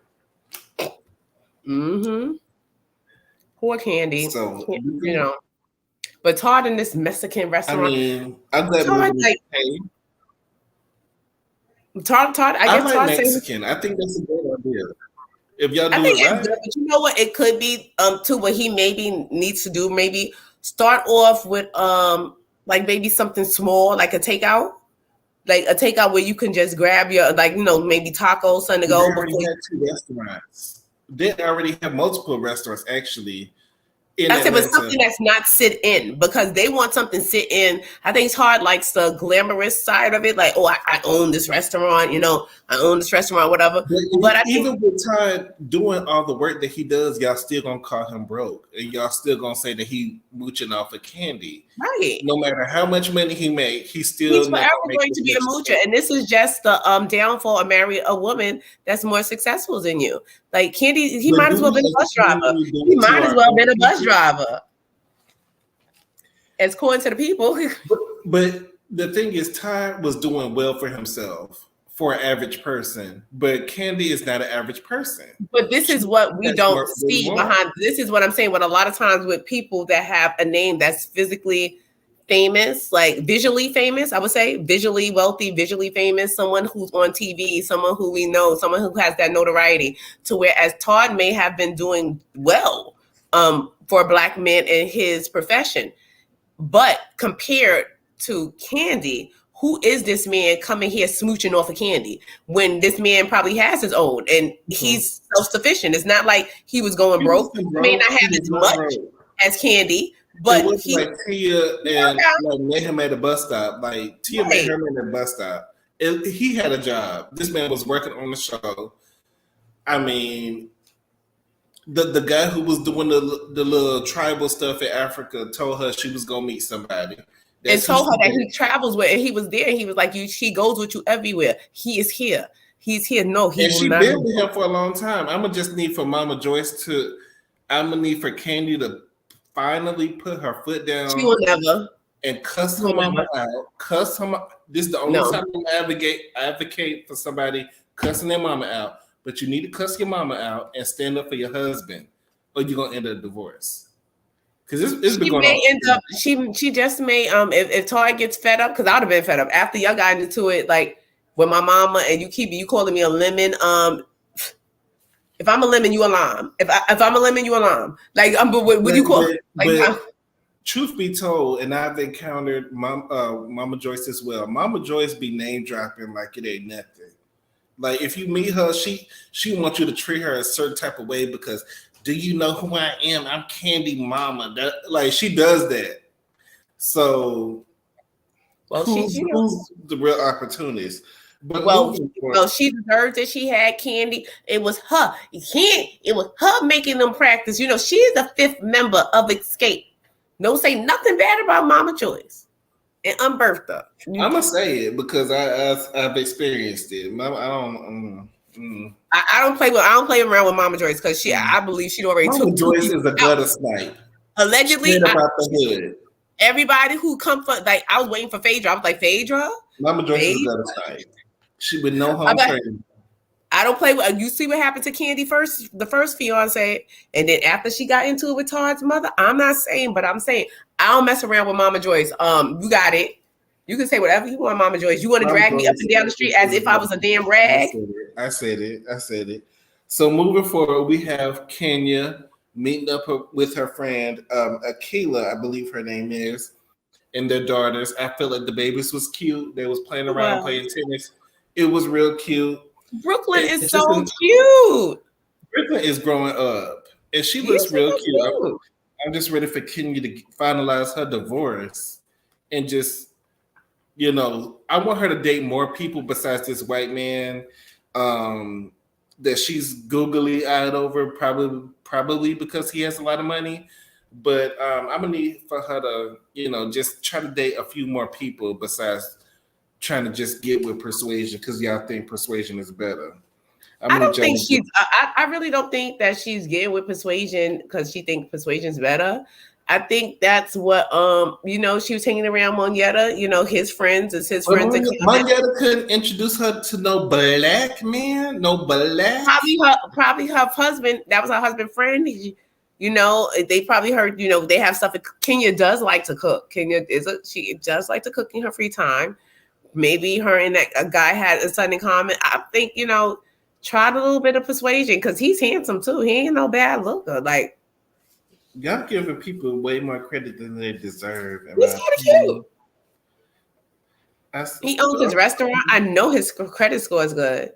poor Candy. So you know, but Todd in this Mexican restaurant. I mean, I'm glad Todd, I like Mexican. I think that's a great idea. If y'all do it right. But you know what? It could be to what he maybe needs to do. Maybe start off with like maybe something small, like a takeout. Like a takeout where you can just grab your, like, you know, maybe tacos, something to go. They already had 2 restaurants. They already have multiple restaurants, actually. I said, but something that's not sit in, because they want something sit in. I think Todd likes the glamorous side of it, like, oh, I own this restaurant, you know, I own this restaurant, whatever. But I even with Todd doing all the work that he does, y'all still gonna call him broke, and y'all still gonna say that he mooching off of Candy. Right. No matter how much money he make, he's forever going to be a moocher, and this is just the downfall of marrying a woman that's more successful than you. Like Candy, he might as well been a bus driver. He might as well been a bus driver. as corn to the people. But the thing is, Ty was doing well for himself for an average person, but Candy is not an average person. But this is what we don't see behind. This is what I'm saying. What a lot of times with people that have a name that's physically famous, like visually famous, I would say visually wealthy, visually famous, someone who's on TV, someone who we know, someone who has that notoriety, to whereas Todd may have been doing well for a Black man in his profession. But compared to Candy, who is this man coming here smooching off of Candy when this man probably has his own and he's self-sufficient? It's not like he was going broke. He may not have as much as Candy, but it was like Tia and like met him at a bus stop. Like Tia met him at the bus stop. He had a job. This man was working on the show. I mean, the guy who was doing the little tribal stuff in Africa told her she was gonna meet somebody. And told her that he travels with, and he was there. And he was like, "He goes with you everywhere. He is here. He's here." No, he. And she been with him for a long time. I'm gonna just need for Mama Joyce to. I'm gonna need for Candy to finally put her foot down. She will never. And cuss her mama out. Cuss her. This is the only time I advocate for somebody cussing their mama out. But you need to cuss your mama out and stand up for your husband, or you're gonna end up divorce. Because it's been going on. She just may if Todd gets fed up, because I would have been fed up after y'all got into it, like with my mama, and you calling me a lemon. If I'm a lemon, you a lime. If I'm a lemon, you a lime. Like but what you call truth be told, and I've encountered Mama Joyce as well. Mama Joyce be name dropping like it ain't nothing. Like if you meet her, she wants you to treat her a certain type of way because. Do you know who I am? I'm Candy Mama. Like she does that. So, who's the real opportunist? But she deserved it. She had Candy. It was her. It was her making them practice. You know, she is the fifth member of Escape. Don't say nothing bad about Mama Joyce and Umbertha. I'm gonna say it because I've experienced it. I don't play around with Mama Joyce because I believe she already Mama took. Joyce is a gutter snipe. Allegedly, about the hood. Everybody who come for I was waiting for Phaedra. I was like, Phaedra. Mama Joyce is a gutter snipe. She would know home training. I don't play with. You see what happened to Candy first, the first fiance, and then after she got into it with Todd's mother. I'm not saying, but I'm saying I don't mess around with Mama Joyce. You got it. You can say whatever you want, Mama Joyce. You want to drag me up and down the street as if I was a damn rag? I said it. So moving forward, we have Kenya meeting up with her friend, Akila, I believe her name is, and their daughters. I feel like the babies was cute. They was playing around, playing tennis. It was real cute. Brooklyn is so cute. Brooklyn is growing up, and she looks real cute. I'm just ready for Kenya to finalize her divorce and just. You know, I want her to date more people besides this white man that she's googly-eyed over, probably because he has a lot of money. But I'm going to need for her to, you know, just try to date a few more people besides trying to just get with Persuasion because y'all think Persuasion is better. I really don't think that she's getting with Persuasion because she thinks Persuasion's better. I think that's what you know, she was hanging around Monyetta, you know, his friends is his friends. Monyetta couldn't introduce her to no black man, no black. Probably her husband, that was her husband friend. You know, they probably heard, you know, they have stuff. Kenya does like to cook. She does like to cook in her free time. Maybe her and that guy had something in common. I think, you know, tried a little bit of Persuasion because he's handsome too. He ain't no bad looker. Like, y'all giving people way more credit than they deserve. He's kind of cute. He owns his restaurant. I know his credit score is good.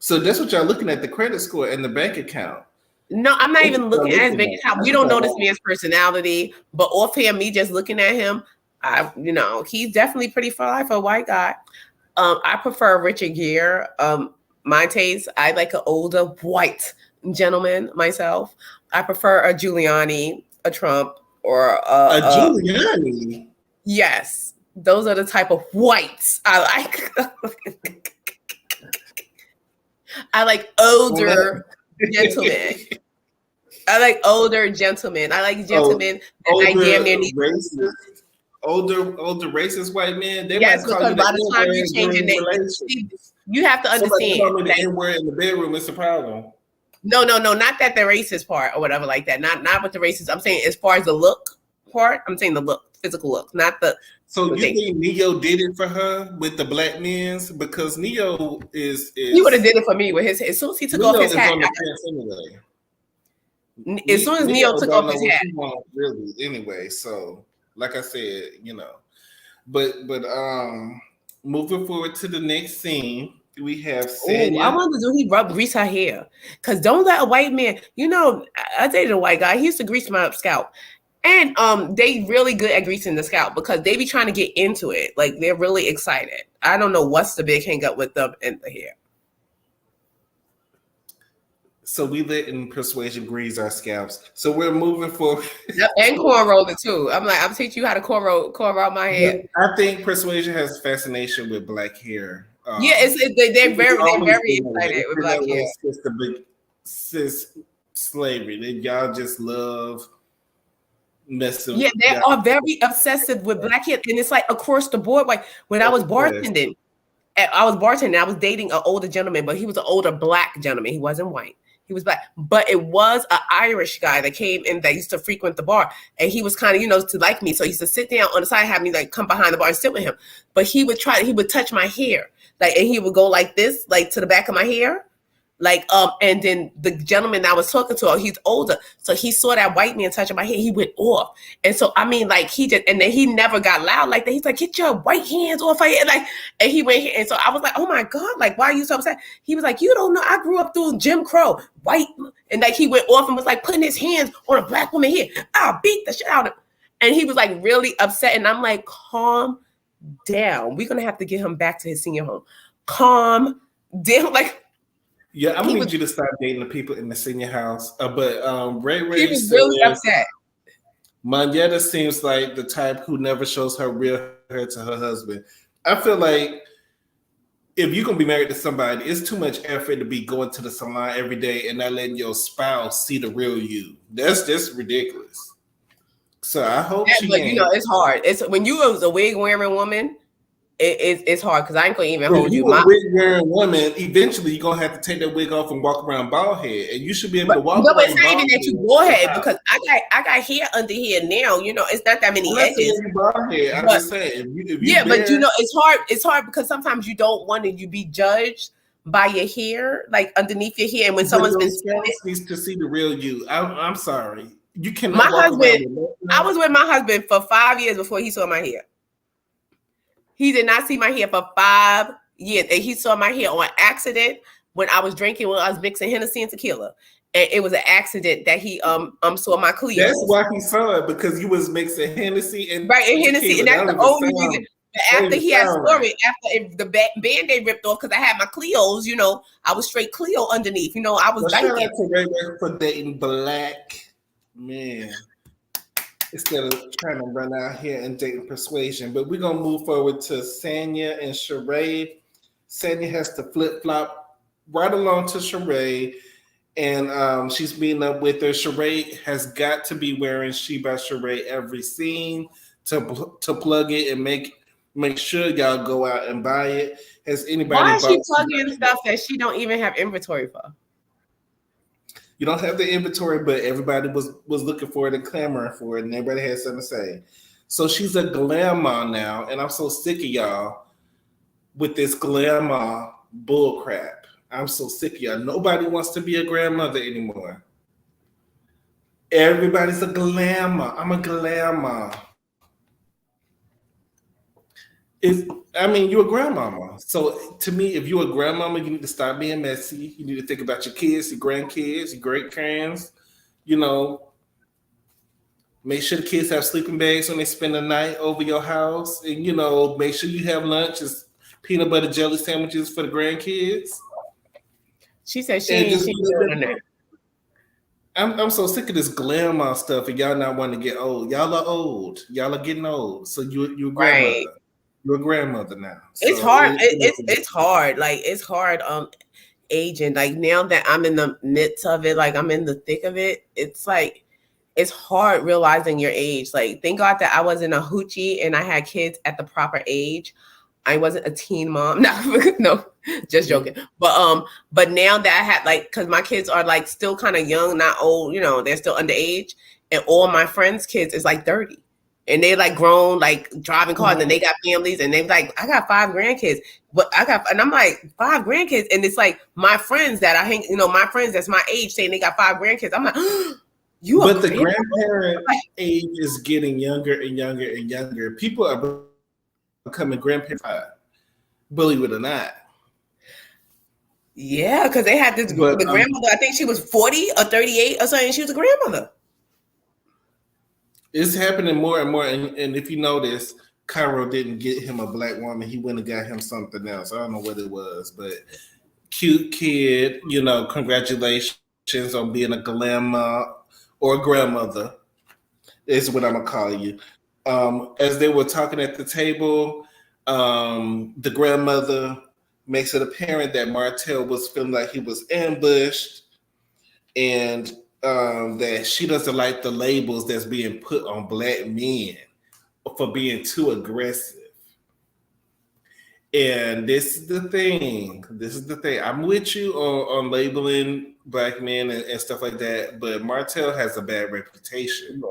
So that's what y'all looking at, the credit score and the bank account. No, I'm not even looking at his bank account. We don't know this man's personality, but offhand, me just looking at him, you know, he's definitely pretty fly for a white guy. I prefer Richard Gere. My taste, I like an older white gentleman myself. I prefer a Giuliani, a Trump, or a Giuliani. Yes, those are the type of whites I like. I like older gentlemen. I like older gentlemen. I like gentlemen that I damn near need. older racist white men, they Yes, might call you because the by the time you N-word change your during name, relations. you have to Somebody understand call me the that N-word in the bedroom, it's a problem. no, not that the racist part or whatever like that. Not with the racist. I'm saying as far as the look part, I'm saying the look, physical look, not the. So you think Neo did it for her with the black men's? Because Neo is he would have did it for me with his. As soon as he took Neo off his is hat, on the fence anyway. as soon as Neo took don't off know his what hat, he wants really anyway. So, like I said, but moving forward to the next scene, we have Sanya. I wonder do he grease her hair? Because don't let a white man. I dated a white guy. He used to grease my scalp. And they really good at greasing the scalp because they be trying to get into it. Like they're really excited. I don't know what's the big hang up with them and the hair. So we letting Persuasion grease our scalps. So we're moving forward. Yep, and cornroll it too. I'm teaching you how to cornroll my hair. I think Persuasion has a fascination with black hair. They're very excited with black hair. It's the big cis slavery. That y'all just love messing. Yeah, they are very obsessive with black hair, and it's like across the board. Like when I was bartending, I was dating an older gentleman, but he was an older black gentleman. He wasn't white. He was black, but it was an Irish guy that came in that used to frequent the bar, and he was kind of, to like me. So he used to sit down on the side, have me like come behind the bar and sit with him. But he would touch my hair, like, and he would go like this, like to the back of my hair. Like, and then the gentleman I was talking to, he's older. So he saw that white man touching my hair. He went off. And so, I mean, like and then he never got loud like that. He's like, get your white hands off my hair. Like, and he went, and so I was like, oh my God, like, why are you so upset? He was like, you don't know, I grew up through Jim Crow, white. And like, he went off and was like putting his hands on a black woman here. I'll beat the shit out of him. And he was like really upset. And I'm like, calm down. We're going to have to get him back to his senior home. Calm down. Like, yeah, I'm gonna need you to stop dating the people in the senior house. But Ray he was really upset. Manetta seems like the type who never shows her real hair to her husband. I feel like if you're gonna be married to somebody, it's too much effort to be going to the salon every day and not letting your spouse see the real you. That's just ridiculous. So I hope it's hard. It's when you was a wig wearing woman. It's hard because I ain't gonna even hold you. A wig wearing woman, eventually you're gonna have to take that wig off and walk around bald head, and you should be able to walk. No, it's not even that you bald head because I got hair under here now. It's not that many edges. Bald head. I'm just saying. But it's hard. It's hard because sometimes you don't want to be judged by your hair, like underneath your hair, and when someone's been needs to see the real you. I'm sorry, you cannot. My husband. I was with my husband for 5 years before he saw my hair. He did not see my hair for 5 years. And he saw my hair on accident when I was mixing Hennessy and tequila. And it was an accident that he saw my cleavage. That's why he saw it, because you was mixing Hennessy and Hennessy. And that's the only reason. After he had story, after the Band-Aid ripped off, because I had my Cleos, I was straight Cleo underneath. I was shout out to Ray for dating black men. Instead of trying to run out here and dating Persuasion. But we're going to move forward to Sanya and Sheree. Sanya has to flip-flop right along to Sheree, and she's meeting up with her. Sheree has got to be wearing She by Sheree every scene to plug it and make sure y'all go out and buy it. Has anybody? Why is she plugging stuff that she don't even have inventory for? You don't have the inventory, but everybody was looking for it and clamoring for it, and everybody had something to say. So she's a glamour now, and I'm so sick of y'all with this glamour bull crap. I'm so sick of y'all. Nobody wants to be a grandmother anymore. Everybody's a glamour. I'm a glamour. You're a grandmama. So to me, if you're a grandmama, you need to stop being messy. You need to think about your kids, your grandkids, your great-grands. Make sure the kids have sleeping bags when they spend the night over your house. And, make sure you have lunch as peanut butter jelly sandwiches for the grandkids. She said she ain't doing that. I'm so sick of this glamour stuff, and y'all not wanting to get old. Y'all are old. Y'all are getting old. So you're a grandmother. Right. You're a grandmother now. So it's hard. It's hard. Like, it's hard aging. Like, now that I'm in the midst of it, like I'm in the thick of it, it's like it's hard realizing your age. Like, thank God that I wasn't a hoochie and I had kids at the proper age. I wasn't a teen mom. No, just joking. But now that I have, like, because my kids are like still kind of young, not old, they're still underage. And all my friends' kids is like 30. And they like grown, like driving cars, and they got families, and they're like, I got 5 grandkids. And I'm like, 5 grandkids. And it's like my friends that I hang, my friends that's my age saying they got 5 grandkids. I'm like, but the grandparent age is getting younger and younger and younger. People are becoming grandparents, believe it or not. Yeah, because they had the grandmother, I think she was 40 or 38 or something. She was a grandmother. It's happening more and more. And if you notice, Cairo didn't get him a black woman. He went and got him something else. I don't know what it was, but cute kid, congratulations on being a grandma or grandmother is what I'm going to call you. As they were talking at the table, the grandmother makes it apparent that Martell was feeling like he was ambushed, and that she doesn't like the labels that's being put on black men for being too aggressive. And this is the thing. I'm with you on labeling black men and stuff like that, but Martell has a bad reputation.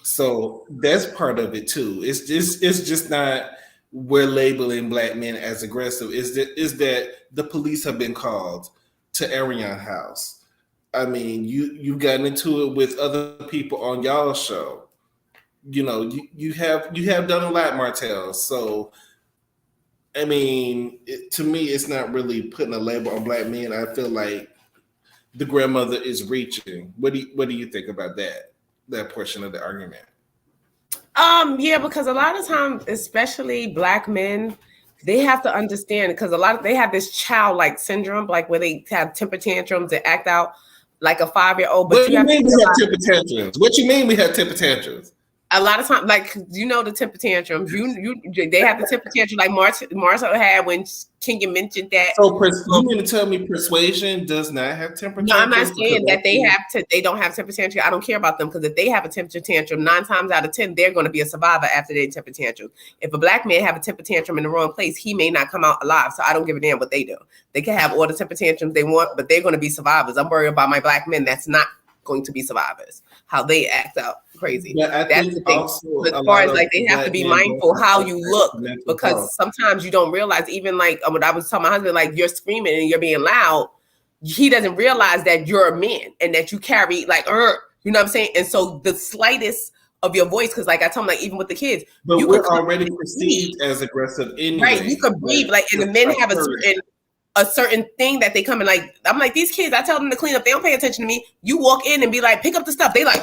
So that's part of it too. It's just not we're labeling black men as aggressive. Is that the police have been called to Ariane House. I mean, you gotten into it with other people on y'all's show. You have done a lot, Martell. So, I mean, to me, it's not really putting a label on black men. I feel like the grandmother is reaching. What do you think about that portion of the argument? Yeah, because a lot of times, especially black men, they have to understand, because they have this childlike syndrome, like where they have temper tantrums and act out like a 5-year-old. But what do you mean we have temper tantrums? What you mean we have temper tantrums? A lot of times, like, the temper tantrums. They have the temper tantrum like Marshall had when Kenya mentioned that. So you mean to tell me Persuasion does not have temper tantrums? No, I'm not saying that they don't have temper tantrum. I don't care about them, because if they have a temper tantrum, 9 times out of 10, they're going to be a survivor after their temper tantrum. If a black man have a temper tantrum in the wrong place, he may not come out alive. So I don't give a damn what they do. They can have all the temper tantrums they want, but they're going to be survivors. I'm worried about my black men that's not going to be survivors, how they act out crazy. That's the thing. As far as like, they have to be mindful how you look, because sometimes you don't realize, even like what I was telling my husband, like, you're screaming and you're being loud. He doesn't realize that you're a man and that you carry like, you know what I'm saying? And so the slightest of your voice, because like I told him, like, even with the kids, but we're already perceived as aggressive anyway. Right, you could breathe, like, and the men have a certain thing that they come in, like, I'm like, these kids, I tell them to clean up, they don't pay attention to me. You walk in and be like, pick up the stuff, they like,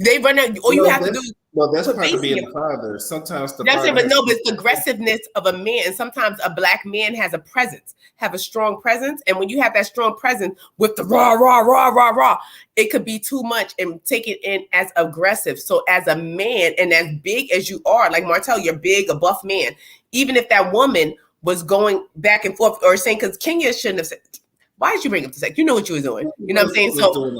they run out. All you have to do. Well, that's part of being a father. Sometimes but it's the aggressiveness of a man. And sometimes a black man has a strong presence. And when you have that strong presence with the rah, rah, rah, rah, rah, it could be too much and take it in as aggressive. So as a man, and as big as you are, like Martell, you're big, a buff man. Even if that woman was going back and forth or saying, because Kenya shouldn't have said, why did you bring up the sex? You know what you were doing. You know what I'm saying? So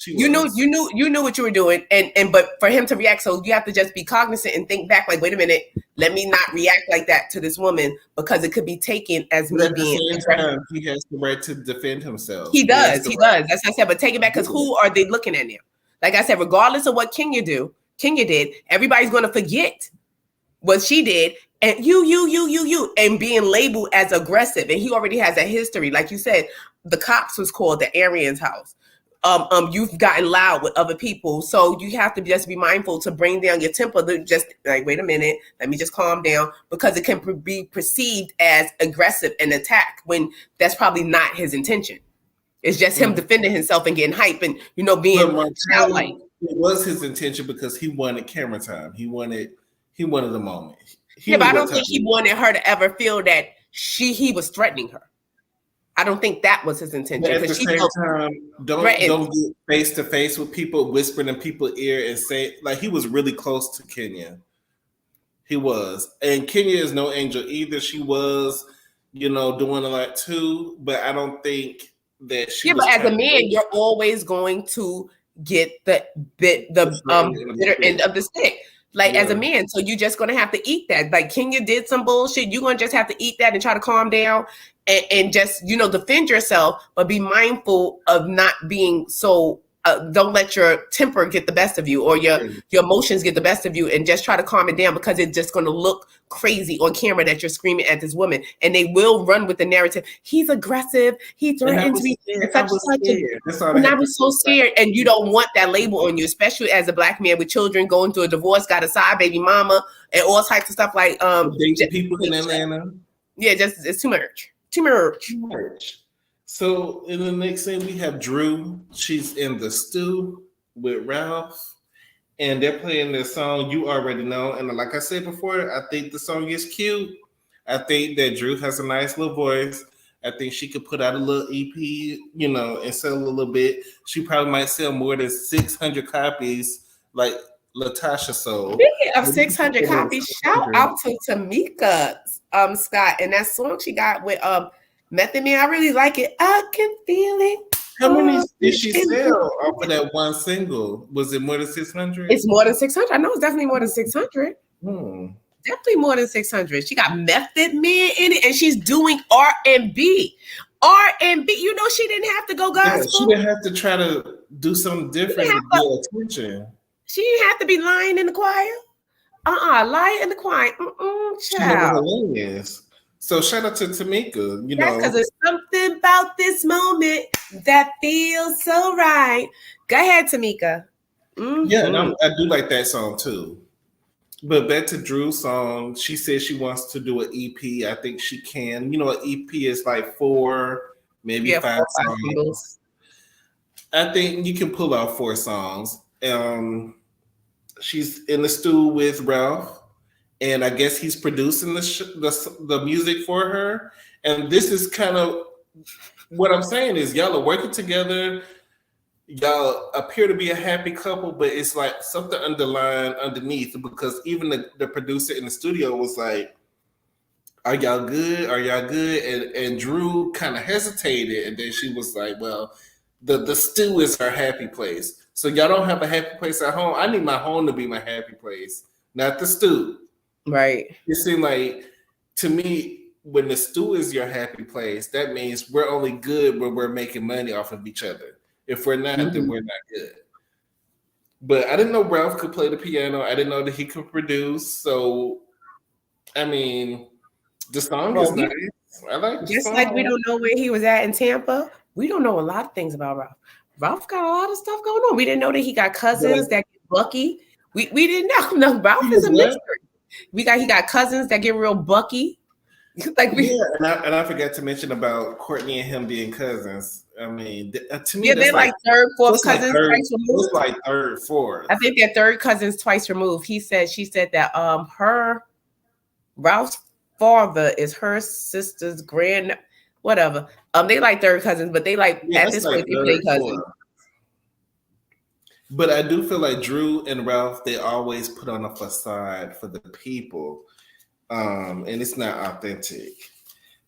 you knew what you were doing. And but for him to react, so you have to just be cognizant and think back, like, wait a minute, let me not react like that to this woman, because it could be taken as me being aggressive. He has the right to defend himself. He does. That's what I said. But take it back, because who are they looking at now? Like I said, regardless of what Kenya did, everybody's going to forget what she did. And you, and being labeled as aggressive. And he already has a history. Like you said, the cops was called to Ariane's house. You've gotten loud with other people. So you have to just be mindful to bring down your temper. Just like, wait a minute, let me just calm down, because it can be perceived as aggressive and attack when that's probably not his intention. It's just him defending himself and getting hype and, being childlike. It was his intention because he wanted camera time. He wanted the moment. But I don't think he wanted her to ever feel that he was threatening her. I don't think that was his intention. But at the same time, don't get face to face with people, whispering in people's ear and say, like, he was really close to Kenya. He was. And Kenya is no angel either. She was, doing a lot too, but I don't think that she was. But as a man, you're always going to get the bitter end of the stick. Like as a man, so you're just gonna have to eat that. Like Kenya did some bullshit. You're gonna just have to eat that and try to calm down and just defend yourself, but be mindful of not being so. Don't let your temper get the best of you, or your emotions get the best of you, and just try to calm it down, because it's just going to look crazy on camera that you're screaming at this woman, and they will run with the narrative. He's aggressive. He threatens me. And I was so scared, and you don't want that label on you, especially as a Black man with children, going through a divorce, got a side baby mama, and all types of stuff like people in Atlanta. Yeah, just it's too much. Too much. So in the next scene, we have Drew. She's in the stew with Ralph, and they're playing their song "You Already Know." And like I said before, I think the song is cute. I think that Drew has a nice little voice. I think she could put out a little EP, and sell a little bit. She probably might sell more than 600 copies, like Latasha sold. Speaking of 600 copies, shout out to Tamika Scott and that song she got with Method Man. I really like it. I can feel it. How many did she sell off of that one single? Was it more than 600? It's more than 600. I know it's definitely more than 600. Definitely more than 600. She got Method Man in it, and she's doing R&B. R&B. She didn't have to go gospel. Yeah, she didn't have to try to do something different to get attention. She didn't have to be lying in the choir. Lying in the choir. Child. Hilarious. So shout out to Tamika. Because there's something about this moment that feels so right. Go ahead, Tamika. Yeah, and I do like that song too. But back to Drew's song, she says she wants to do an EP. I think she can. An EP is like 4, maybe 5 songs. I think you can pull out 4 songs. She's in the stew with Ralph, and I guess he's producing the music for her. And this is kind of what I'm saying is y'all are working together. Y'all appear to be a happy couple, but it's like something underneath, because even the producer in the studio was like, "Are y'all good? Are y'all good?" And Drew kind of hesitated, and then she was like, "Well, the stew is her happy place. So y'all don't have a happy place at home. I need my home to be my happy place, not the stew." Right. It seemed like, to me, when the stew is your happy place, that means we're only good when we're making money off of each other. If we're not, then we're not good. But I didn't know Ralph could play the piano. I didn't know that he could produce. So, I mean, the song is nice. I like the just song. like we don't know where he was at in Tampa, we don't know a lot of things about Ralph. Ralph got a lot of stuff going on. We didn't know that he got cousins that get bucky. We didn't know. No, Ralph is a mystery. He got cousins that get real bucky. And I forgot to mention about Courtney and him being cousins. I mean, to me, they're like third, fourth cousins twice removed. It's like third, fourth. I think they're third cousins twice removed. She said that Ralph's father is her sister's whatever. They like third cousins, but they like at this point they play cousins. But I do feel like Drew and Ralph, they always put on a facade for the people. And it's not authentic.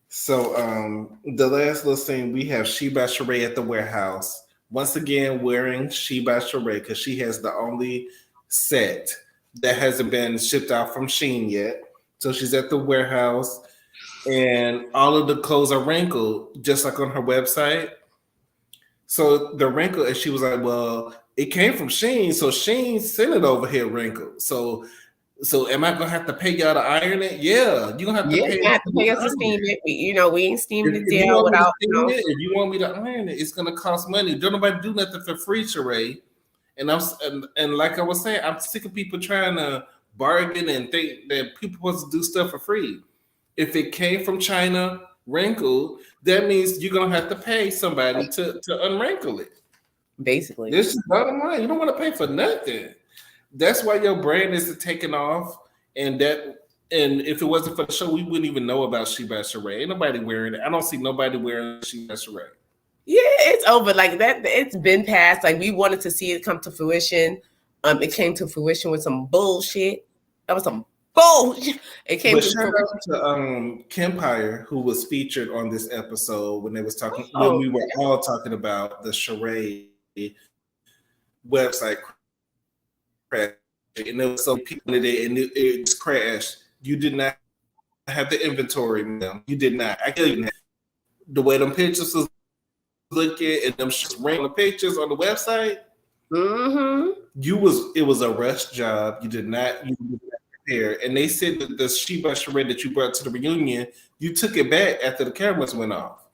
So the last little scene, we have Sheba Sheree at the warehouse. Once again, wearing Sheba Sheree because she has the only set that hasn't been shipped out from Shein yet. So she's at the warehouse and all of the clothes are wrinkled, just like on her website. So the wrinkle, and she was like, well, it came from Shein, so Shein sent it over here wrinkled. So am I gonna have to pay y'all to iron it? Yeah, you're gonna have to pay us to steam it. We ain't steaming it down without. If you want me to iron it, it's gonna cost money. Don't nobody do nothing for free, Sheree. And and like I was saying, I'm sick of people trying to bargain and think that people supposed to do stuff for free. If it came from China, wrinkled, that means you're gonna have to pay somebody to unwrinkle it. Basically, this is bottom line. You don't want to pay for nothing. That's why your brand isn't taking off, and if it wasn't for the show, we wouldn't even know about Sheba Sheree. Ain't nobody wearing it. I don't see nobody wearing Sheba Sheree. Yeah, it's over. Like that, it's been past. Like we wanted to see it come to fruition. It came to fruition with some bullshit. That was some bullshit. It came shout out to Kempire, who was featured on this episode when they was talking when we were all talking about the Sheree website crashed, and there was some people in it, and it just crashed. You did not have the inventory, ma'am. You did not. I couldn't have. The way them pictures was looking and them random pictures on the website. It was a rush job. You did not prepare. And they said that the Sheba charade that you brought to the reunion, you took it back after the cameras went off.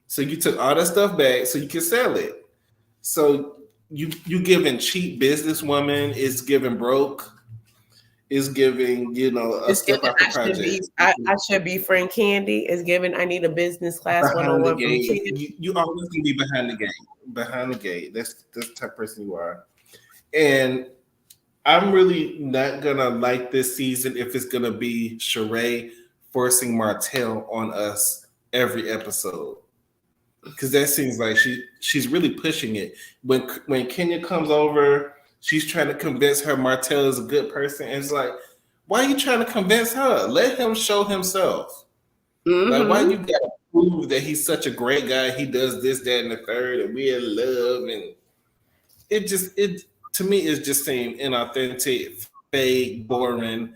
So you took all that stuff back so you could sell it. So you giving cheap businesswoman, it's giving broke, it's giving, a step out the project. I should be friend Candy. It's giving I need a business class behind 101 the gate. You always can be behind the gate. Behind the gate. That's the type of person you are. And I'm really not gonna like this season if it's gonna be Sheree forcing Martell on us every episode. Because that seems like she's really pushing it. When Kenya comes over, she's trying to convince her Martell is a good person. And it's like, why are you trying to convince her? Let him show himself. Like, why you gotta prove that he's such a great guy? He does this, that, and the third, and we're in love. And it to me it just seemed inauthentic, fake, boring.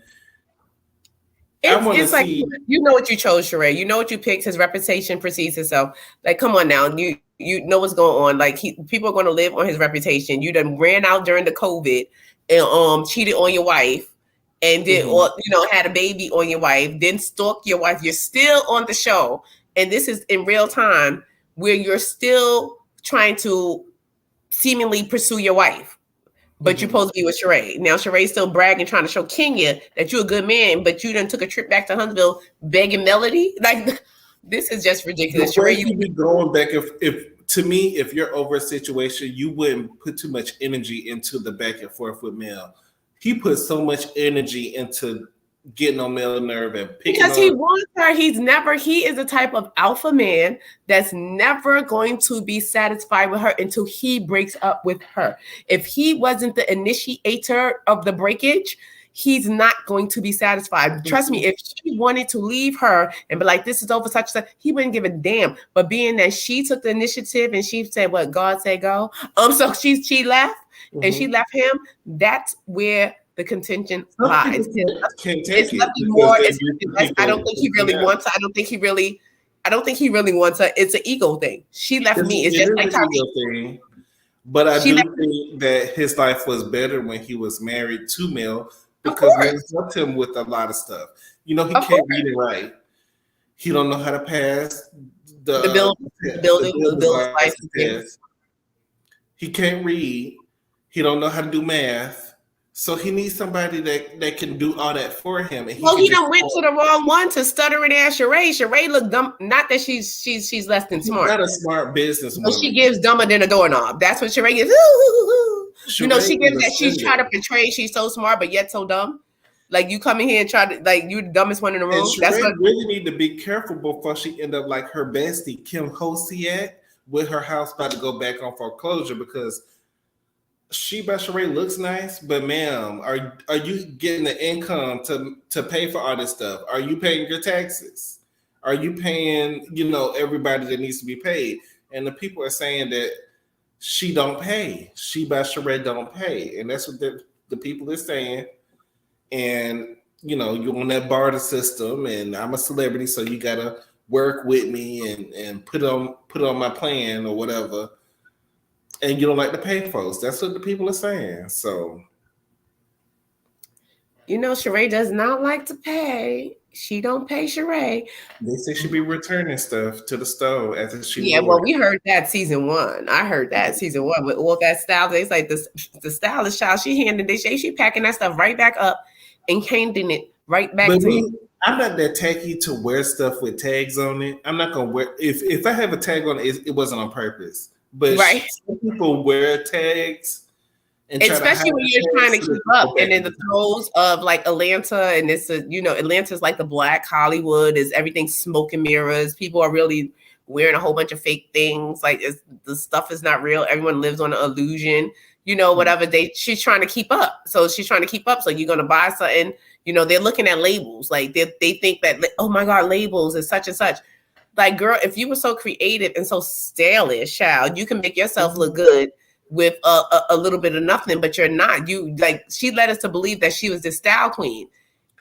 It's like, you know what you chose, Sheree. You know what you picked. His reputation precedes itself. Like, come on now. You know what's going on. Like, people are going to live on his reputation. You done ran out during the COVID and cheated on your wife and did, or had a baby on your wife, then stalked your wife. You're still on the show. And this is in real time where you're still trying to seemingly pursue your wife. But you're supposed to be with Sheree. Now Sheree's still bragging, trying to show Kenya that you're a good man, but you done took a trip back to Huntsville begging Melody. Like, this is just ridiculous. Sheree, you be going back if you're over a situation, you wouldn't put too much energy into the back and forth with Mel. He put so much energy into getting on Mel's nerve and picking because he wants her. He is the type of alpha man that's never going to be satisfied with her until he breaks up with her. If he wasn't the initiator of the breakage, he's not going to be satisfied. Trust me, if she wanted to leave her and be like, this is over such and such, he wouldn't give a damn. But being that she took the initiative and she said what God said go, so she left and she left him, that's where the contention lies. It's nothing more. I don't think he really wants her. I don't think he really wants her. It's an ego thing. She left me. It's just like an ego thing. But I do think that his life was better when he was married to Mel because Mel helped him with a lot of stuff. He can't read and write. He don't know how to pass the building license. He can't read. He don't know how to do math. So he needs somebody that can do all that for him. And he done went to the wrong one to stuttering ass Sheree. Sheree look dumb. Not that she's less than smart. Not a smart businesswoman. But she gives dumber than a doorknob. That's what Sheree is. She gives that. She's trying to portray she's so smart but yet so dumb. Like, you come in here and try to, like, you're the dumbest one in the room. That's what really need to be careful before she end up like her bestie Kim Hosiak with her house about to go back on foreclosure because Sheba Sheree looks nice, but ma'am, are you getting the income to pay for all this stuff? Are you paying your taxes? Are you paying, everybody that needs to be paid? And the people are saying that she don't pay. Sheba Sheree don't pay. And that's what the people are saying. And, you're on that barter system and I'm a celebrity, so you gotta work with me and put on my plan or whatever. And you don't like to pay folks. That's what the people are saying. So, Sheree does not like to pay. She don't pay Sheree. They say she be returning stuff to the store after she. Yeah, well, we heard that season 1. I heard that season 1 with all that style. It's like the stylist child. She handed it. She packing that stuff right back up and handing it right back to me. I'm not that tacky to wear stuff with tags on it. I'm not gonna wear if I have a tag on it. It wasn't on purpose. But some people wear tags, especially when you're trying to keep up. And in the throes of like Atlanta, and it's Atlanta's like the Black Hollywood, is everything smoke and mirrors. People are really wearing a whole bunch of fake things. Like, the stuff is not real. Everyone lives on an illusion. Whatever she's trying to keep up. So she's trying to keep up. So you're gonna buy something. They're looking at labels. Like they think that, oh my God, labels is such and such. Like, girl, if you were so creative and so stylish, child, you can make yourself look good with a little bit of nothing, but you're not. You like she led us to believe that she was the style queen,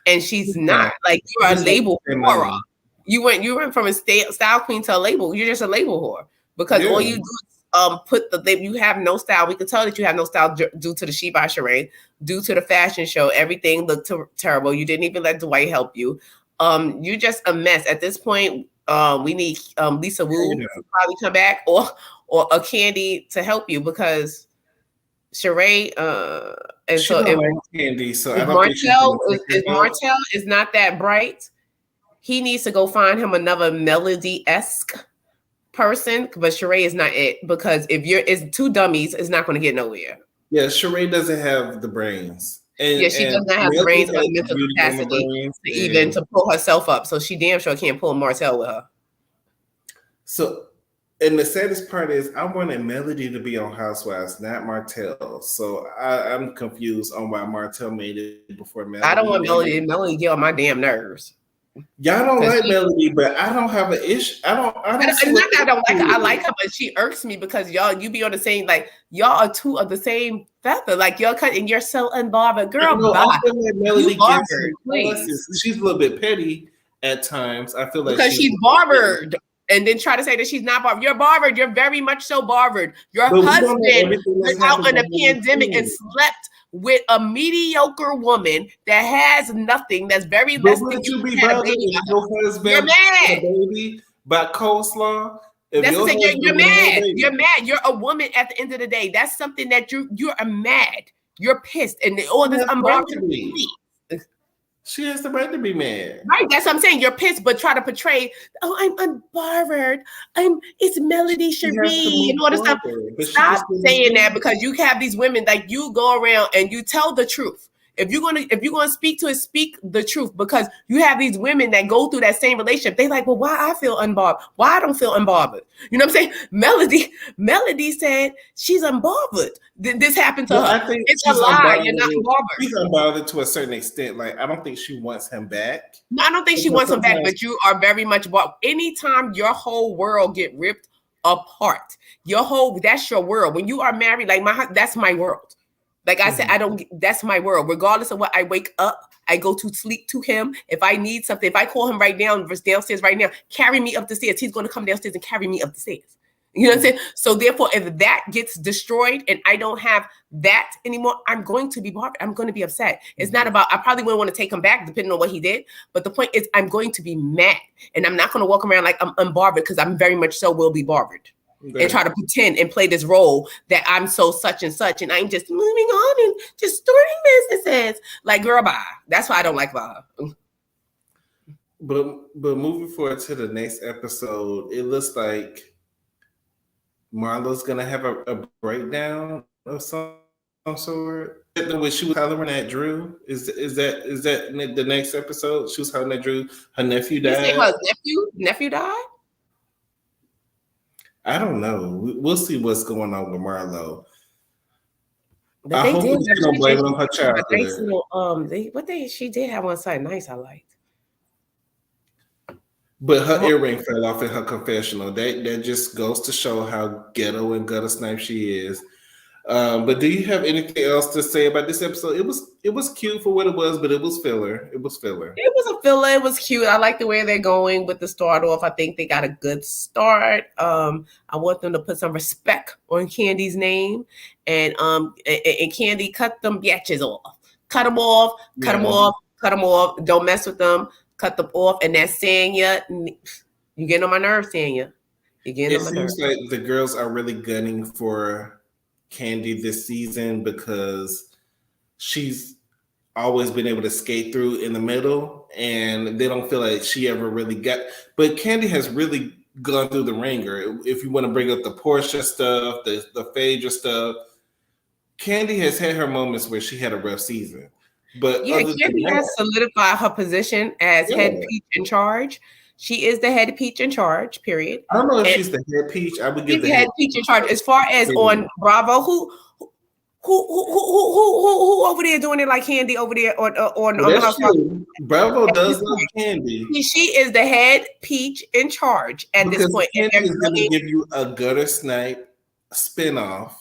and she's not. Like you're a label whore. You went from a style queen to a label. You're just a label whore because all you do is put the label. You have no style. We can tell that you have no style due to the She by Sheree, due to the fashion show. Everything looked terrible. You didn't even let Dwight help you. You're just a mess at this point. We need Lisa Wu to probably come back or a Candy to help you because Sheree and she so if Candy, so I don't Martell Martell is not that bright. He needs to go find him another Melody-esque person, but Sheree is not it because if it's two dummies, it's not going to get nowhere. Yeah, Sheree doesn't have the brains. She doesn't have the brains or the mental capacity to pull herself up. So she damn sure can't pull Martell with her. So, and the saddest part is I wanted Melody to be on Housewives, not Martell. So I'm confused on why Martell made it before Melody. I don't want Melody. Melody get on my damn nerves. Y'all don't like Melody, but I don't have an issue. I don't like her. I like her, but she irks me because you be on the same, like y'all are two of the same feather. Like y'all cut and you're so unbothered. Girl, I feel like Melody she's a little bit petty at times. I feel like because she's barbered. And then try to say that she's not barbered. You're barbered. You're very much so barbered. Your husband was out in a pandemic and slept with a mediocre woman that has nothing. That's very less than you. Be bothered if your husband you're mad. A baby by coleslaw. That's the thing. You're mad. You're mad. You're a woman at the end of the day. That's something that you're mad. You're pissed, and all this unbothered. She has the right to be mad. Right, that's what I'm saying. You're pissed, but try to portray, I'm unbothered. It's Melody Sheree and all this stuff. Stop saying that because you have these women like you go around and you tell the truth. If you're gonna speak to it, speak the truth because you have these women that go through that same relationship. They like, well, why I feel unbothered? Why I don't feel unbothered? You know what I'm saying? Melody said she's unbothered. This happened to her. I think it's a lie. You're not unbothered. She's unbothered to a certain extent. Like I don't think she wants him back. No, I don't think she wants him back. But you are very much bothered. Anytime your whole world get ripped apart, that's your world. When you are married, like that's my world. Like I said, that's my world. Regardless of what I wake up, I go to sleep to him. If I need something, if I call him right now, downstairs right now, carry me up the stairs. He's going to come downstairs and carry me up the stairs. You know what I'm saying? So therefore, if that gets destroyed and I don't have that anymore, I'm going to be bothered. I'm going to be upset. It's not about, I probably wouldn't want to take him back depending on what he did. But the point is I'm going to be mad and I'm not going to walk around like I'm unbothered because I'm very much so will be bothered. And try to pretend and play this role that I'm so such and such, and I'm just moving on and just starting businesses. Like, girl, bye. That's why I don't like her. But moving forward to the next episode, it looks like Marlo's gonna have a breakdown of some sort. When she was hollering at Drew, is that the next episode? She was hollering at Drew. Her nephew died. You say her nephew died? I don't know. We'll see what's going on with Marlo. But I hope she don't blame it on her childhood. She did have one side nice. I liked. But her earring fell off in her confessional. That just goes to show how ghetto and gutter snipe she is. But do you have anything else to say about this episode? It was cute for what it was, but it was filler. It was a filler. It was cute. I like the way they're going with the start off. I think they got a good start. I want them to put some respect on Candy's name, and Candy cut them bitches off. Cut them off. Cut them off. Cut them off. Don't mess with them. Cut them off. And that's Sanya. You getting on my nerves, Sanya. You're getting on my nerves. It seems like the girls are really gunning for Candy this season because she's always been able to skate through in the middle and they don't feel like she ever really got, but Candy has really gone through the ringer. If you want to bring up the Portia stuff, the Phaedra stuff, Candy has had her moments where she had a rough season. But Candy has solidified her position as head peach in charge. She is the head peach in charge, period. I don't know if she's the head peach. I would give the head peach in charge. As far as on Bravo, who over there doing it like Candy over there on Bravo does love Candy. She is the head peach in charge at this point. Candy is going to give you a gutter snipe spinoff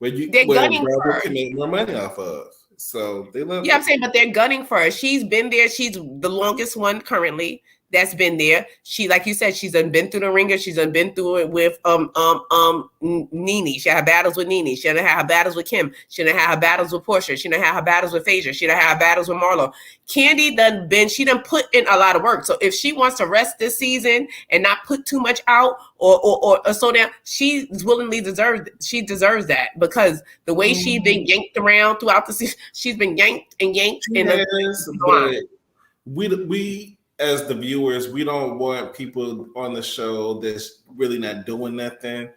They're where gunning Bravo for her. can make more money off of. So they love Yeah, I'm saying, but they're gunning for her. She's been there. She's the longest one currently that's been there. She, like you said, she's been through the ringer. She's been through it with Nene. She had battles with Nene. She done had her battles with Kim. She done had her battles with Portia. She done had her battles with Phaedra. She done had her battles with Marlo. Candy she done put in a lot of work. So if she wants to rest this season and not put too much out or slow down, she deserves that, because the way she's been yanked around throughout the season, she's been yanked and yanked. Yes, but we as the viewers, we don't want people on the show that's really not doing nothing.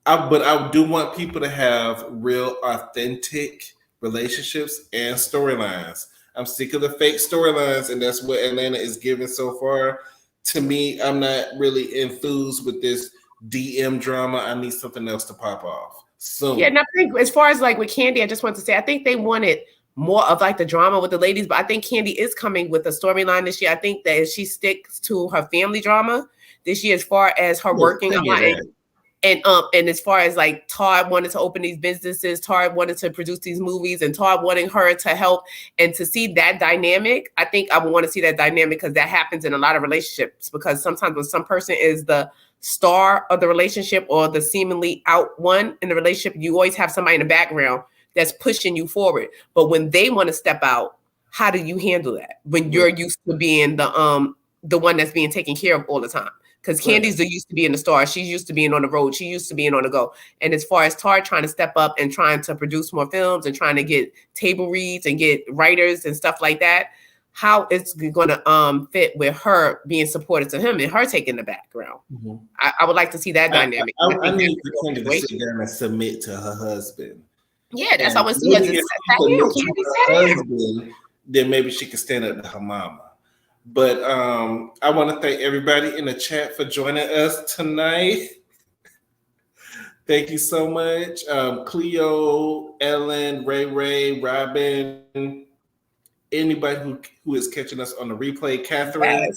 But I do want people to have real, authentic relationships and storylines. I'm sick of the fake storylines, and that's what Atlanta is giving so far. To me, I'm not really enthused with this DM drama. I need something else to pop off. So yeah, and I think as far as like with Candy, I just want to say I think they wanted more of like the drama with the ladies, but I think Candy is coming with a storyline this year. I think that if she sticks to her family drama this year, as far as her working a lot, and as far as like Todd wanted to open these businesses, Todd wanted to produce these movies, and Todd wanting her to help and to see that dynamic, I think I would want to see that dynamic, because that happens in a lot of relationships. Because sometimes when some person is the star of the relationship or the seemingly out one in the relationship, you always have somebody in the background that's pushing you forward. But when they want to step out, how do you handle that when you're used to being the one that's being taken care of all the time? Because Candy's used to being the star. She's used to being on the road. She used to being on the go. And as far as Todd trying to step up and trying to produce more films and trying to get table reads and get writers and stuff like that, how it's going to fit with her being supportive to him and her taking the background. Mm-hmm. I would like to see that dynamic. I need Candy to sit down and submit to her husband. Yeah, that's how I want to see. Then maybe she can stand up to her mama. But I want to thank everybody in the chat for joining us tonight. Thank you so much. Cleo, Ellen, Ray, Robin, anybody who is catching us on the replay, Catherine,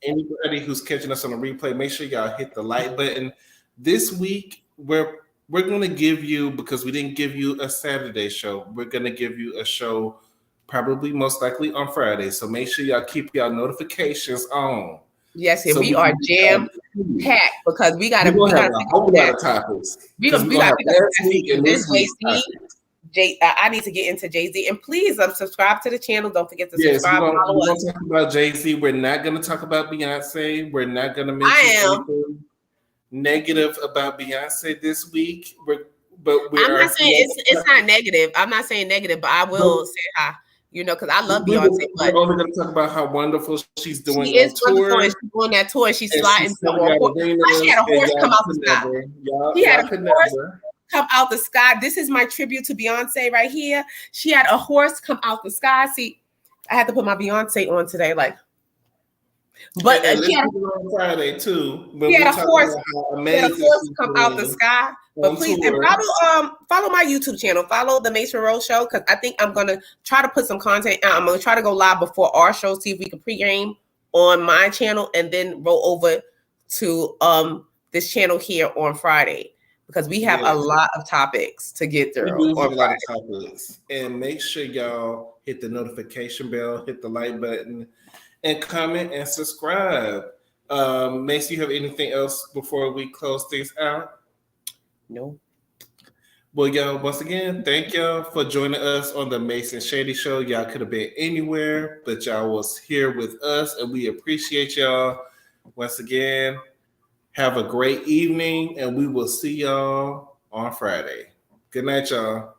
anybody who's catching us on the replay, make sure y'all hit the like button. This week, we're going to give you, because we didn't give you a Saturday show, we're going to give you a show probably most likely on Friday. So make sure y'all keep y'all notifications on. Yes, and so we are jam packed, because we got a whole lot of topics. We got last week and this week. I need to get into Jay-Z, and please subscribe to the channel. Don't forget to subscribe. We're going to talk about Jay-Z. We're not going to talk about Beyonce. We're not going to mention anything negative about Beyonce this week. I'm not saying it's not negative. I'm not saying negative, but I will say hi. Because I love Beyonce. We're only going to talk about how wonderful she's doing. She is wonderful, and she's doing that tour, and she's sliding. She had a horse come out the sky. She had a horse come out the sky. This is my tribute to Beyonce right here. She had a horse come out the sky. See, I had to put my Beyonce on today, but she had on Friday too. She had a horse come out the sky. But please, and follow my YouTube channel. Follow the MASE Row Show, because I think I'm gonna try to put some content out. I'm gonna try to go live before our show, see if we can pregame on my channel, and then roll over to this channel here on Friday, because we have a lot of topics to get through. We do have a lot of topics, and make sure y'all hit the notification bell, hit the like button, and comment and subscribe. Mace, you have anything else before we close things out? No. Well, y'all, once again, thank y'all for joining us on the Mace and Shady Show. Y'all could have been anywhere, but y'all was here with us, and we appreciate y'all. Once again, have a great evening, and we will see y'all on Friday. Good night, y'all.